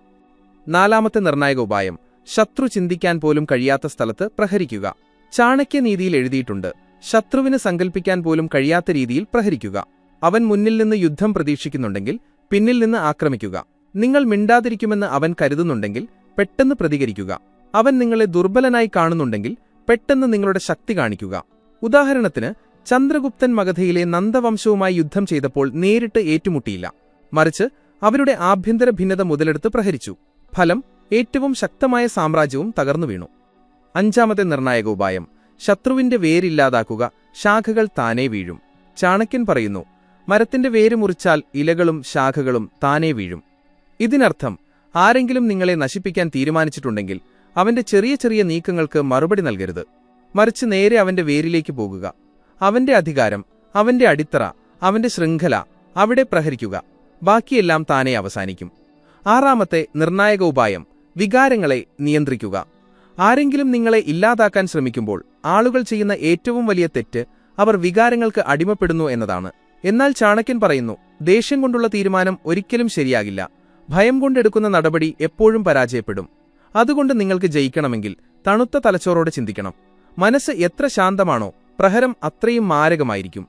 നാലാമത്തെ നിർണായക ഉപായം: ശത്രു ചിന്തിക്കാൻ പോലും കഴിയാത്ത സ്ഥലത്ത് പ്രഹരിക്കുക. ചാണക്യനീതിയിൽ എഴുതിയിട്ടുണ്ട്, ശത്രുവിന് സങ്കൽപ്പിക്കാൻ പോലും കഴിയാത്ത രീതിയിൽ പ്രഹരിക്കുക. അവൻ മുന്നിൽ നിന്ന് യുദ്ധം പ്രതീക്ഷിക്കുന്നുണ്ടെങ്കിൽ പിന്നിൽ നിന്ന് ആക്രമിക്കുക. നിങ്ങൾ മിണ്ടാതിരിക്കുമെന്ന് അവൻ കരുതുന്നുണ്ടെങ്കിൽ പെട്ടെന്ന് പ്രതികരിക്കുക. അവൻ നിങ്ങളെ ദുർബലനായി കാണുന്നുണ്ടെങ്കിൽ പെട്ടെന്ന് നിങ്ങളുടെ ശക്തി കാണിക്കുക. ഉദാഹരണത്തിന്, ചന്ദ്രഗുപ്തൻ മഗധയിലെ നന്ദവംശവുമായി യുദ്ധം ചെയ്തപ്പോൾ നേരിട്ട് ഏറ്റുമുട്ടിയില്ല, മറിച്ച് അവരുടെ ആഭ്യന്തര ഭിന്നത മുതലെടുത്ത് പ്രഹരിച്ചു. ഫലം: ഏറ്റവും ശക്തമായ സാമ്രാജ്യവും തകർന്നു വീണു. അഞ്ചാമത്തെ നിർണായക ഉപായം: ശത്രുവിന്റെ വേരില്ലാതാക്കുക, ശാഖകൾ താനേ വീഴും. ചാണക്യൻ പറയുന്നു, മരത്തിന്റെ വേര് മുറിച്ചാൽ ഇലകളും ശാഖകളും താനേ വീഴും. ഇതിനർത്ഥം, ആരെങ്കിലും നിങ്ങളെ നശിപ്പിക്കാൻ തീരുമാനിച്ചിട്ടുണ്ടെങ്കിൽ അവന്റെ ചെറിയ ചെറിയ നീക്കങ്ങൾക്ക് മറുപടി നൽകരുത്, മറിച്ച് നേരെ അവന്റെ വേരിലേക്ക് പോകുക. അവന്റെ അധികാരം, അവന്റെ അടിത്തറ, അവന്റെ ശൃംഖല അവിടെ പ്രഹരിക്കുക. ബാക്കിയെല്ലാം താനേ അവസാനിക്കും. ആറാമത്തെ നിർണായക ഉപായം: വികാരങ്ങളെ നിയന്ത്രിക്കുക. ആരെങ്കിലും നിങ്ങളെ ഇല്ലാതാക്കാൻ ശ്രമിക്കുമ്പോൾ ആളുകൾ ചെയ്യുന്ന ഏറ്റവും വലിയ തെറ്റ് അവർ വികാരങ്ങൾക്ക് അടിമപ്പെടുന്നു എന്നതാണ്. എന്നാൽ ചാണക്യൻ പറയുന്നു, ദേഷ്യം കൊണ്ടുള്ള തീരുമാനം ഒരിക്കലും ശരിയാകില്ല. ഭയം കൊണ്ടെടുക്കുന്ന നടപടി എപ്പോഴും പരാജയപ്പെടും. അതുകൊണ്ട് നിങ്ങൾക്ക് ജയിക്കണമെങ്കിൽ തണുത്ത തലച്ചോറോടെ ചിന്തിക്കണം. മനസ്സ് എത്ര ശാന്തമാണോ, പ്രഹരം അത്രയും മാരകമായിരിക്കും.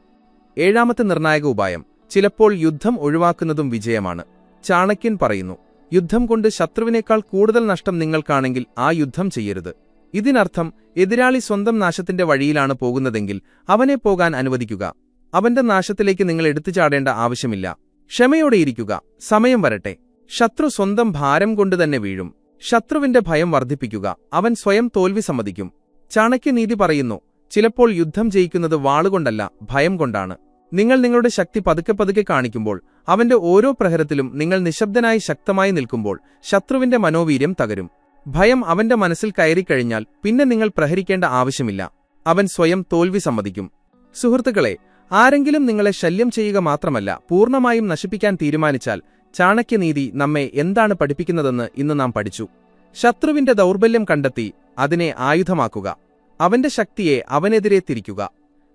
ഏഴാമത്തെ നിർണായക ഉപായം: ചിലപ്പോൾ യുദ്ധം ഒഴിവാക്കുന്നതും വിജയമാണ്. ചാണക്യൻ പറയുന്നു, യുദ്ധം കൊണ്ട് ശത്രുവിനേക്കാൾ കൂടുതൽ നഷ്ടം നിങ്ങൾക്കാണെങ്കിൽ ആ യുദ്ധം ചെയ്യരുത്. ഇതിനർത്ഥം, എതിരാളി സ്വന്തം നാശത്തിന്റെ വഴിയിലാണ് പോകുന്നതെങ്കിൽ അവനെ പോകാൻ അനുവദിക്കുക. അവന്റെ നാശത്തിലേക്ക് നിങ്ങൾ എടുത്തുചാടേണ്ട ആവശ്യമില്ല. ക്ഷമയോടെയിരിക്കുക, സമയം വരട്ടെ. ശത്രു സ്വന്തം ഭാരം കൊണ്ടുതന്നെ വീഴും. ശത്രുവിന്റെ ഭയം വർദ്ധിപ്പിക്കുക, അവൻ സ്വയം തോൽവി സമ്മതിക്കും. ചാണക്യനീതി പറയുന്നു, ചിലപ്പോൾ യുദ്ധം ജയിക്കുന്നത് വാളുകൊണ്ടല്ല, ഭയം കൊണ്ടാണ്. നിങ്ങൾ നിങ്ങളുടെ ശക്തി പതുക്കെ പതുക്കെ കാണിക്കുമ്പോൾ, അവന്റെ ഓരോ പ്രഹരത്തിലും നിങ്ങൾ നിശബ്ദനായി ശക്തമായി നിൽക്കുമ്പോൾ ശത്രുവിന്റെ മനോവീര്യം തകരും. ഭയം അവന്റെ മനസ്സിൽ കയറിക്കഴിഞ്ഞാൽ പിന്നെ നിങ്ങൾ പ്രഹരിക്കേണ്ട ആവശ്യമില്ല. അവൻ സ്വയം തോൽവി സമ്മതിക്കും. സുഹൃത്തുക്കളെ, ആരെങ്കിലും നിങ്ങളെ ശല്യം ചെയ്യുക മാത്രമല്ല പൂർണ്ണമായും നശിപ്പിക്കാൻ തീരുമാനിച്ചാൽ ചാണക്യനീതി നമ്മെ എന്താണ് പഠിപ്പിക്കുന്നതെന്ന് ഇന്ന് നാം പഠിച്ചു. ശത്രുവിന്റെ ദൗർബല്യം കണ്ടെത്തി അതിനെ ആയുധമാക്കുക. അവന്റെ ശക്തിയെ അവനെതിരെ തിരിക്കുക.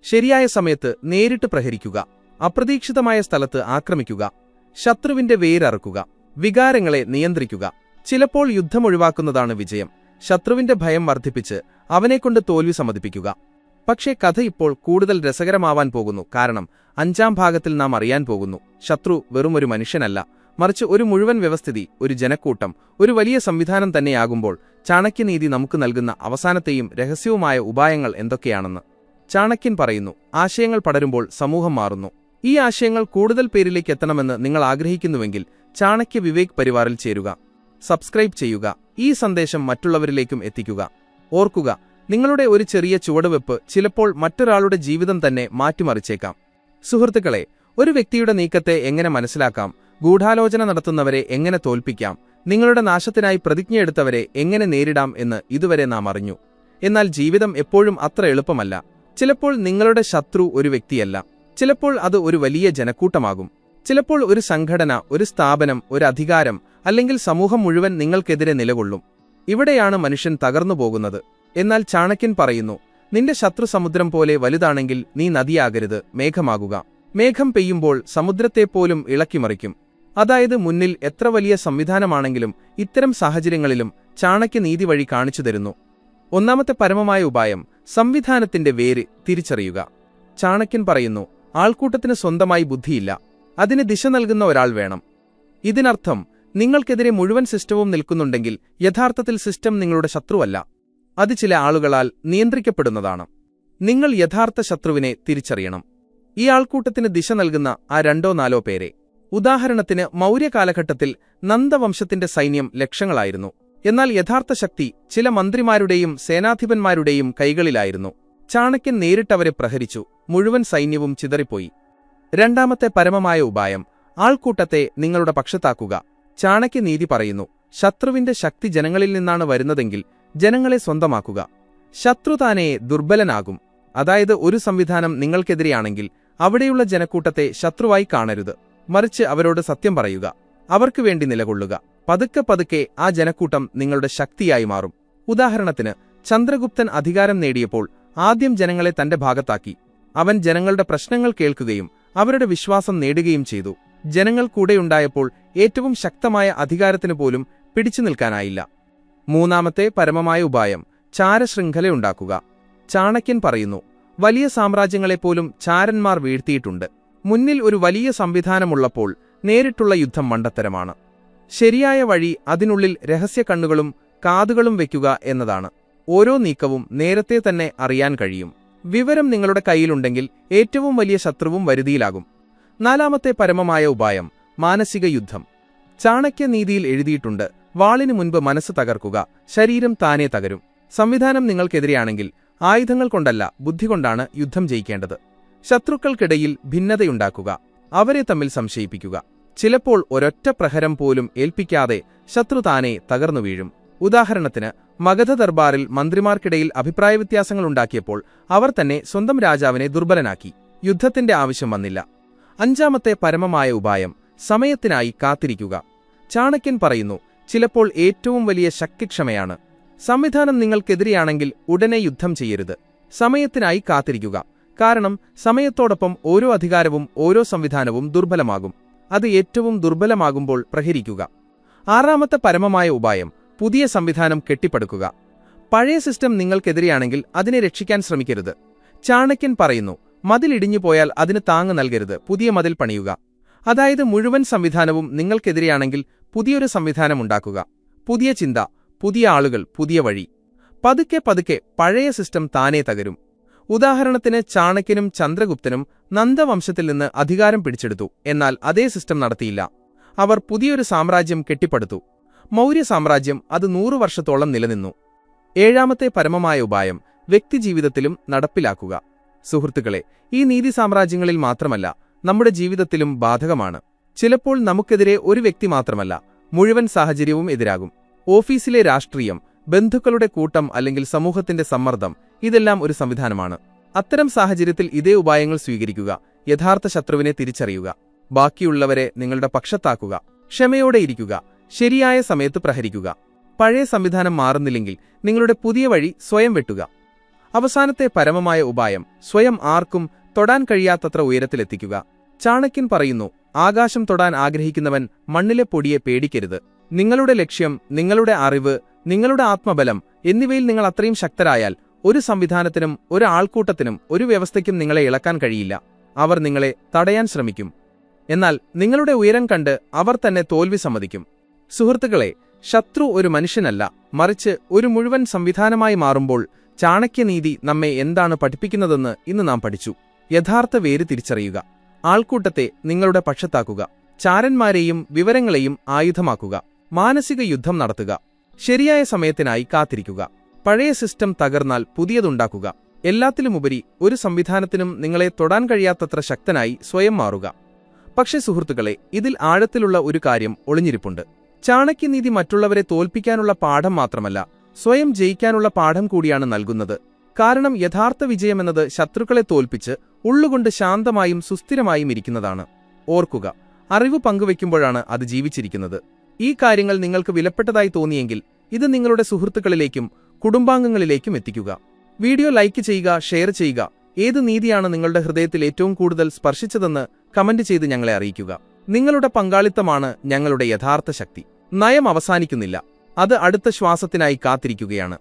ശരിയായ സമയത്ത് നേരിട്ട് പ്രഹരിക്കുക. അപ്രതീക്ഷിതമായ സ്ഥലത്ത് ആക്രമിക്കുക. ശത്രുവിന്റെ വേരറുക്കുക. വികാരങ്ങളെ നിയന്ത്രിക്കുക. ചിലപ്പോൾ യുദ്ധം ഒഴിവാക്കുന്നതാണ് വിജയം. ശത്രുവിന്റെ ഭയം വർദ്ധിപ്പിച്ച് അവനെക്കൊണ്ട് തോൽവി സമ്മതിപ്പിക്കുക. പക്ഷേ കഥ ഇപ്പോൾ കൂടുതൽ രസകരമാവാൻ പോകുന്നു. കാരണം 5-ാം ഭാഗത്തിൽ നാം അറിയാൻ പോകുന്നു, ശത്രു വെറുമൊരു മനുഷ്യനല്ല, മറിച്ച് ഒരു മുഴുവൻ വ്യവസ്ഥിതി, ഒരു ജനക്കൂട്ടം, ഒരു വലിയ സംവിധാനം തന്നെയാകുമ്പോൾ ചാണക്യനീതി നമുക്ക് നൽകുന്ന അവസാനത്തെയും രഹസ്യവുമായ ഉപായങ്ങൾ എന്തൊക്കെയാണെന്ന്. ചാണക്യൻ പറയുന്നു, ആശയങ്ങൾ പടരുമ്പോൾ സമൂഹം മാറുന്നു. ഈ ആശയങ്ങൾ കൂടുതൽ പേരിലേക്ക് എത്തണമെന്ന് നിങ്ങൾ ആഗ്രഹിക്കുന്നുവെങ്കിൽ ചാണക്യ വിവേക് പരിവാറിൽ ചേരുക. സബ്സ്ക്രൈബ് ചെയ്യുക. ഈ സന്ദേശം മറ്റുള്ളവരിലേക്കും എത്തിക്കുക. ഓർക്കുക, നിങ്ങളുടെ ഒരു ചെറിയ ചുവടുവെപ്പ് ചിലപ്പോൾ മറ്റൊരാളുടെ ജീവിതം തന്നെ മാറ്റിമറിച്ചേക്കാം. സുഹൃത്തുക്കളെ, ഒരു വ്യക്തിയുടെ നീക്കത്തെ എങ്ങനെ മനസ്സിലാക്കാം, ഗൂഢാലോചന നടത്തുന്നവരെ എങ്ങനെ തോൽപ്പിക്കാം, നിങ്ങളുടെ നാശത്തിനായി പ്രതിജ്ഞയെടുത്തവരെ എങ്ങനെ നേരിടാം എന്ന് ഇതുവരെ നാം അറിഞ്ഞു. എന്നാൽ ജീവിതം എപ്പോഴും അത്ര എളുപ്പമല്ല. ചിലപ്പോൾ നിങ്ങളുടെ ശത്രു ഒരു വ്യക്തിയല്ല, ചിലപ്പോൾ അത് ഒരു വലിയ ജനക്കൂട്ടമാകും. ചിലപ്പോൾ ഒരു സംഘടന, ഒരു സ്ഥാപനം, ഒരു അധികാരം, അല്ലെങ്കിൽ സമൂഹം മുഴുവൻ നിങ്ങൾക്കെതിരെ നിലകൊള്ളും. ഇവിടെയാണ് മനുഷ്യൻ തകർന്നു പോകുന്നത്. എന്നാൽ ചാണക്യൻ പറയുന്നു, നിന്റെ ശത്രു സമുദ്രം പോലെ വലുതാണെങ്കിൽ നീ നദിയാകരുത്, മേഘമാകുക. മേഘം പെയ്യുമ്പോൾ സമുദ്രത്തെപ്പോലും ഇളക്കിമറിക്കും. അതായത് മുന്നിൽ എത്ര വലിയ സംവിധാനമാണെങ്കിലും ഇത്തരം സാഹചര്യങ്ങളിലും ചാണക്യനീതി വഴി കാണിച്ചു തരുന്നു. ഒന്നാമത്തെ പരമമായ ഉപായം: സംവിധാനത്തിന്റെ വേര് തിരിച്ചറിയുക. ചാണക്യൻ പറയുന്നു, ആൾക്കൂട്ടത്തിന് സ്വന്തമായി ബുദ്ധിയില്ല, അതിന് ദിശ നൽകുന്ന ഒരാൾ വേണം. ഇതിനർത്ഥം, നിങ്ങൾക്കെതിരെ മുഴുവൻ സിസ്റ്റവും നിൽക്കുന്നുണ്ടെങ്കിൽ യഥാർത്ഥത്തിൽ സിസ്റ്റം നിങ്ങളുടെ ശത്രുവല്ല, അത് ചില ആളുകളാൽ നിയന്ത്രിക്കപ്പെടുന്നതാണ്. നിങ്ങൾ യഥാർത്ഥ ശത്രുവിനെ തിരിച്ചറിയണം. ഈ ആൾക്കൂട്ടത്തിന് ദിശ നൽകുന്ന ആ 2-4 പേരെ. ഉദാഹരണത്തിന്, മൗര്യ കാലഘട്ടത്തിൽ നന്ദവംശത്തിന്റെ സൈന്യം ലക്ഷങ്ങളായിരുന്നു. എന്നാൽ യഥാർത്ഥ ശക്തി ചില മന്ത്രിമാരുടെയും സേനാധിപന്മാരുടെയും കൈകളിലായിരുന്നു. ചാണക്യൻ നേരിട്ടവരെ പ്രഹരിച്ചു, മുഴുവൻ സൈന്യവും ചിതറിപ്പോയി. രണ്ടാമത്തെ പരമമായ ഉപായം: ആൾക്കൂട്ടത്തെ നിങ്ങളുടെ പക്ഷത്താക്കുക. ചാണക്യനീതി പറയുന്നു, ശത്രുവിന്റെ ശക്തി ജനങ്ങളിൽ നിന്നാണ് വരുന്നതെങ്കിൽ ജനങ്ങളെ സ്വന്തമാക്കുക. ശത്രു താനേ ദുർബലനാകും. അതായത് ഒരു സംവിധാനം നിങ്ങൾക്കെതിരെയാണെങ്കിൽ അവിടെയുള്ള ജനക്കൂട്ടത്തെ ശത്രുവായി കാണരുത്, മറിച്ച് അവരോട് സത്യം പറയുക, അവർക്ക് വേണ്ടി നിലകൊള്ളുക. പതുക്കെ പതുക്കെ ആ ജനക്കൂട്ടം നിങ്ങളുടെ ശക്തിയായി മാറും. ഉദാഹരണത്തിന്, ചന്ദ്രഗുപ്തൻ അധികാരം നേടിയപ്പോൾ ആദ്യം ജനങ്ങളെ തന്റെ ഭാഗത്താക്കി. അവൻ ജനങ്ങളുടെ പ്രശ്നങ്ങൾ കേൾക്കുകയും അവരുടെ വിശ്വാസം നേടുകയും ചെയ്തു. ജനങ്ങൾ കൂടെയുണ്ടായപ്പോൾ ഏറ്റവും ശക്തമായ അധികാരത്തിനു പോലും പിടിച്ചു നിൽക്കാനായില്ല. മൂന്നാമത്തെ പരമമായ ഉപായം ചാരശൃംഖലയുണ്ടാക്കുക. ചാണക്യൻ പറയുന്നു, വലിയ സാമ്രാജ്യങ്ങളെപ്പോലും ചാരന്മാർ വീഴ്ത്തിയിട്ടുണ്ട്. മുന്നിൽ ഒരു വലിയ സംവിധാനമുള്ളപ്പോൾ നേരിട്ടുള്ള യുദ്ധം മണ്ടത്തരമാണ്. ശരിയായ വഴി അതിനുള്ളിൽ രഹസ്യ കണ്ണുകളും കാതുകളും വയ്ക്കുക എന്നതാണ്. ഓരോ നീക്കവും നേരത്തെ തന്നെ അറിയാൻ കഴിയും. വിവരം നിങ്ങളുടെ കയ്യിലുണ്ടെങ്കിൽ ഏറ്റവും വലിയ ശത്രുവും വരുതിയിലാകും. നാലാമത്തെ പരമമായ ഉപായം മാനസിക യുദ്ധം. ചാണക്യനീതിയിൽ എഴുതിയിട്ടുണ്ട്, വാളിനു മുൻപ് മനസ്സ് തകർക്കുക, ശരീരം താനേ തകരും. സംവിധാനം നിങ്ങൾക്കെതിരെയാണെങ്കിൽ ആയുധങ്ങൾ കൊണ്ടല്ല, ബുദ്ധി കൊണ്ടാണ് യുദ്ധം ജയിക്കേണ്ടത്. ശത്രുക്കൾക്കിടയിൽ ഭിന്നതയുണ്ടാക്കുക, അവരെ തമ്മിൽ സംശയിപ്പിക്കുക. ചിലപ്പോൾ ഒരൊറ്റ പ്രഹരം പോലും ഏൽപ്പിക്കാതെ ശത്രു താനേ തകർന്നു വീഴും. ഉദാഹരണത്തിന്, മഗധ ദർബാറിൽ മന്ത്രിമാർക്കിടയിൽ അഭിപ്രായവ്യത്യാസങ്ങളുണ്ടാക്കിയപ്പോൾ അവർ തന്നെ സ്വന്തം രാജാവിനെ ദുർബലനാക്കി. യുദ്ധത്തിന്റെ ആവശ്യം വന്നില്ല. അഞ്ചാമത്തെ പരമമായ ഉപായം സമയത്തിനായി കാത്തിരിക്കുക. ചാണക്യൻ പറയുന്നു, ചിലപ്പോൾ ഏറ്റവും വലിയ ശക്തിക്ഷമയാണ്. സംവിധാനം നിങ്ങൾക്കെതിരെയാണെങ്കിൽ ഉടനെ യുദ്ധം ചെയ്യരുത്, സമയത്തിനായി കാത്തിരിക്കുക. കാരണം സമയത്തോടൊപ്പം ഓരോ അധികാരവും ഓരോ സംവിധാനവും ദുർബലമാകും. അത് ഏറ്റവും ദുർബലമാകുമ്പോൾ പ്രഹരിക്കുക. ആറാമത്തെ പരമമായ ഉപായം പുതിയ സംവിധാനം കെട്ടിപ്പടുക്കുക. പഴയ സിസ്റ്റം നിങ്ങൾക്കെതിരെയാണെങ്കിൽ അതിനെ രക്ഷിക്കാൻ ശ്രമിക്കരുത്. ചാണക്യൻ പറയുന്നു, മതിലിടിഞ്ഞു പോയാൽ അതിന് താങ്ങ് നൽകരുത്, പുതിയ മതിൽ പണിയുക. അതായത് മുഴുവൻ സംവിധാനവും നിങ്ങൾക്കെതിരെയാണെങ്കിൽ പുതിയൊരു സംവിധാനമുണ്ടാക്കുക. പുതിയ ചിന്ത, പുതിയ ആളുകൾ, പുതിയ വഴി. പതുക്കെ പതുക്കെ പഴയ സിസ്റ്റം താനേ തകരും. ഉദാഹരണത്തിന്, ചാണക്യനും ചന്ദ്രഗുപ്തനും നന്ദവംശത്തിൽ നിന്ന് അധികാരം പിടിച്ചെടുത്തു, എന്നാൽ അതേ സിസ്റ്റം നടത്തിയില്ല. അവർ പുതിയൊരു സാമ്രാജ്യം കെട്ടിപ്പടുത്തു, മൗര്യ സാമ്രാജ്യം. അത് 100 വർഷത്തോളം നിലനിന്നു. ഏഴാമത്തെ പരമമായ ഉപായം വ്യക്തിജീവിതത്തിലും നടപ്പിലാക്കുക. സുഹൃത്തുക്കളെ, ഈ നീതി സാമ്രാജ്യങ്ങളിൽ മാത്രമല്ല, നമ്മുടെ ജീവിതത്തിലും ബാധകമാണ്. ചിലപ്പോൾ നമുക്കെതിരെ ഒരു വ്യക്തി മാത്രമല്ല, മുഴുവൻ സാഹചര്യവും എതിരാകും. ഓഫീസിലെ രാഷ്ട്രീയം, ബന്ധുക്കളുടെ കൂട്ടം അല്ലെങ്കിൽ സമൂഹത്തിന്റെ സമ്മർദ്ദം, ഇതെല്ലാം ഒരു സംവിധാനമാണ്. അത്തരം സാഹചര്യത്തിൽ ഇതേ ഉപായങ്ങൾ സ്വീകരിക്കുക. യഥാർത്ഥ ശത്രുവിനെ തിരിച്ചറിയുക, ബാക്കിയുള്ളവരെ നിങ്ങളുടെ പക്ഷത്താക്കുക, ക്ഷമയോടെയിരിക്കുക, ശരിയായ സമയത്ത് പ്രഹരിക്കുക. പഴയ സംവിധാനം മാറുന്നില്ലെങ്കിൽ നിങ്ങളുടെ പുതിയ വഴി സ്വയം വെട്ടുക. അവസാനത്തെ പരമമായ ഉപായം സ്വയം ആർക്കും തൊടാൻ കഴിയാത്തത്ര ഉയരത്തിലെത്തിക്കുക. ചാണക്യൻ പറയുന്നു, ആകാശം തൊടാൻ ആഗ്രഹിക്കുന്നവൻ മണ്ണിലെ പൊടിയെ പേടിക്കരുത്. നിങ്ങളുടെ ലക്ഷ്യം, നിങ്ങളുടെ അറിവ്, നിങ്ങളുടെ ആത്മബലം എന്നിവയിൽ നിങ്ങൾ അത്രയും ശക്തരായാൽ ഒരു സംവിധാനത്തിനും ഒരു ആൾക്കൂട്ടത്തിനും ഒരു വ്യവസ്ഥയ്ക്കും നിങ്ങളെ ഇളക്കാൻ കഴിയില്ല. അവർ നിങ്ങളെ തടയാൻ ശ്രമിക്കും, എന്നാൽ നിങ്ങളുടെ ഉയരം കണ്ട് അവർ തന്നെ തോൽവി സമ്മതിക്കും. സുഹൃത്തുക്കളെ, ശത്രു ഒരു മനുഷ്യനല്ല, മറിച്ച് ഒരു മുഴുവൻ സംവിധാനമായി മാറുമ്പോൾ ചാണക്യനീതി നമ്മെ എന്താണ് പഠിപ്പിക്കുന്നതെന്ന് ഇന്ന് നാം പഠിച്ചു. യഥാർത്ഥ വേര് തിരിച്ചറിയുക, ആൾക്കൂട്ടത്തെ നിങ്ങളുടെ പക്ഷത്താക്കുക, ചാരന്മാരെയും വിവരങ്ങളെയും ആയുധമാക്കുക, മാനസിക യുദ്ധം നടത്തുക, ശരിയായ സമയത്തിനായി കാത്തിരിക്കുക. പഴയ സിസ്റ്റം തകർന്നാൽ പുതിയതുണ്ടാക്കുക. എല്ലാത്തിലുമുപരി ഒരു സംവിധാനത്തിനും നിങ്ങളെ തൊടാൻ കഴിയാത്തത്ര ശക്തനായി സ്വയം മാറുക. പക്ഷേ സുഹൃത്തുക്കളെ, ഇതിൽ ആഴത്തിലുള്ള ഒരു കാര്യം ഒളിഞ്ഞിരിപ്പുണ്ട്. ചാണക്യനീതി മറ്റുള്ളവരെ തോൽപ്പിക്കാനുള്ള പാഠം മാത്രമല്ല, സ്വയം ജയിക്കാനുള്ള പാഠം കൂടിയാണ് നൽകുന്നത്. കാരണം യഥാർത്ഥ വിജയമെന്നത് ശത്രുക്കളെ തോൽപ്പിച്ച് ഉള്ളുകൊണ്ട് ശാന്തമായും സുസ്ഥിരമായും ഇരിക്കുന്നതാണ്. ഓർക്കുക, അറിവ് പങ്കുവയ്ക്കുമ്പോഴാണ് അത് ജീവിച്ചിരിക്കുന്നത്. ഈ കാര്യങ്ങൾ നിങ്ങൾക്ക് വിലപ്പെട്ടതായി തോന്നിയെങ്കിൽ ഇത് നിങ്ങളുടെ സുഹൃത്തുക്കളിലേക്കും കുടുംബാംഗങ്ങളിലേക്കും എത്തിക്കുക. വീഡിയോ ലൈക്ക് ചെയ്യുക, ഷെയർ ചെയ്യുക. ഏത് നീതിയാണ് നിങ്ങളുടെ ഹൃദയത്തിൽ ഏറ്റവും കൂടുതൽ സ്പർശിച്ചതെന്ന് കമന്റ് ചെയ്ത് ഞങ്ങളെ അറിയിക്കുക. നിങ്ങളുടെ പങ്കാളിത്തമാണ് ഞങ്ങളുടെ യഥാർത്ഥ ശക്തി. നയം അവസാനിക്കുന്നില്ല, അത് അടുത്ത ശ്വാസത്തിനായി കാത്തിരിക്കുകയാണ്.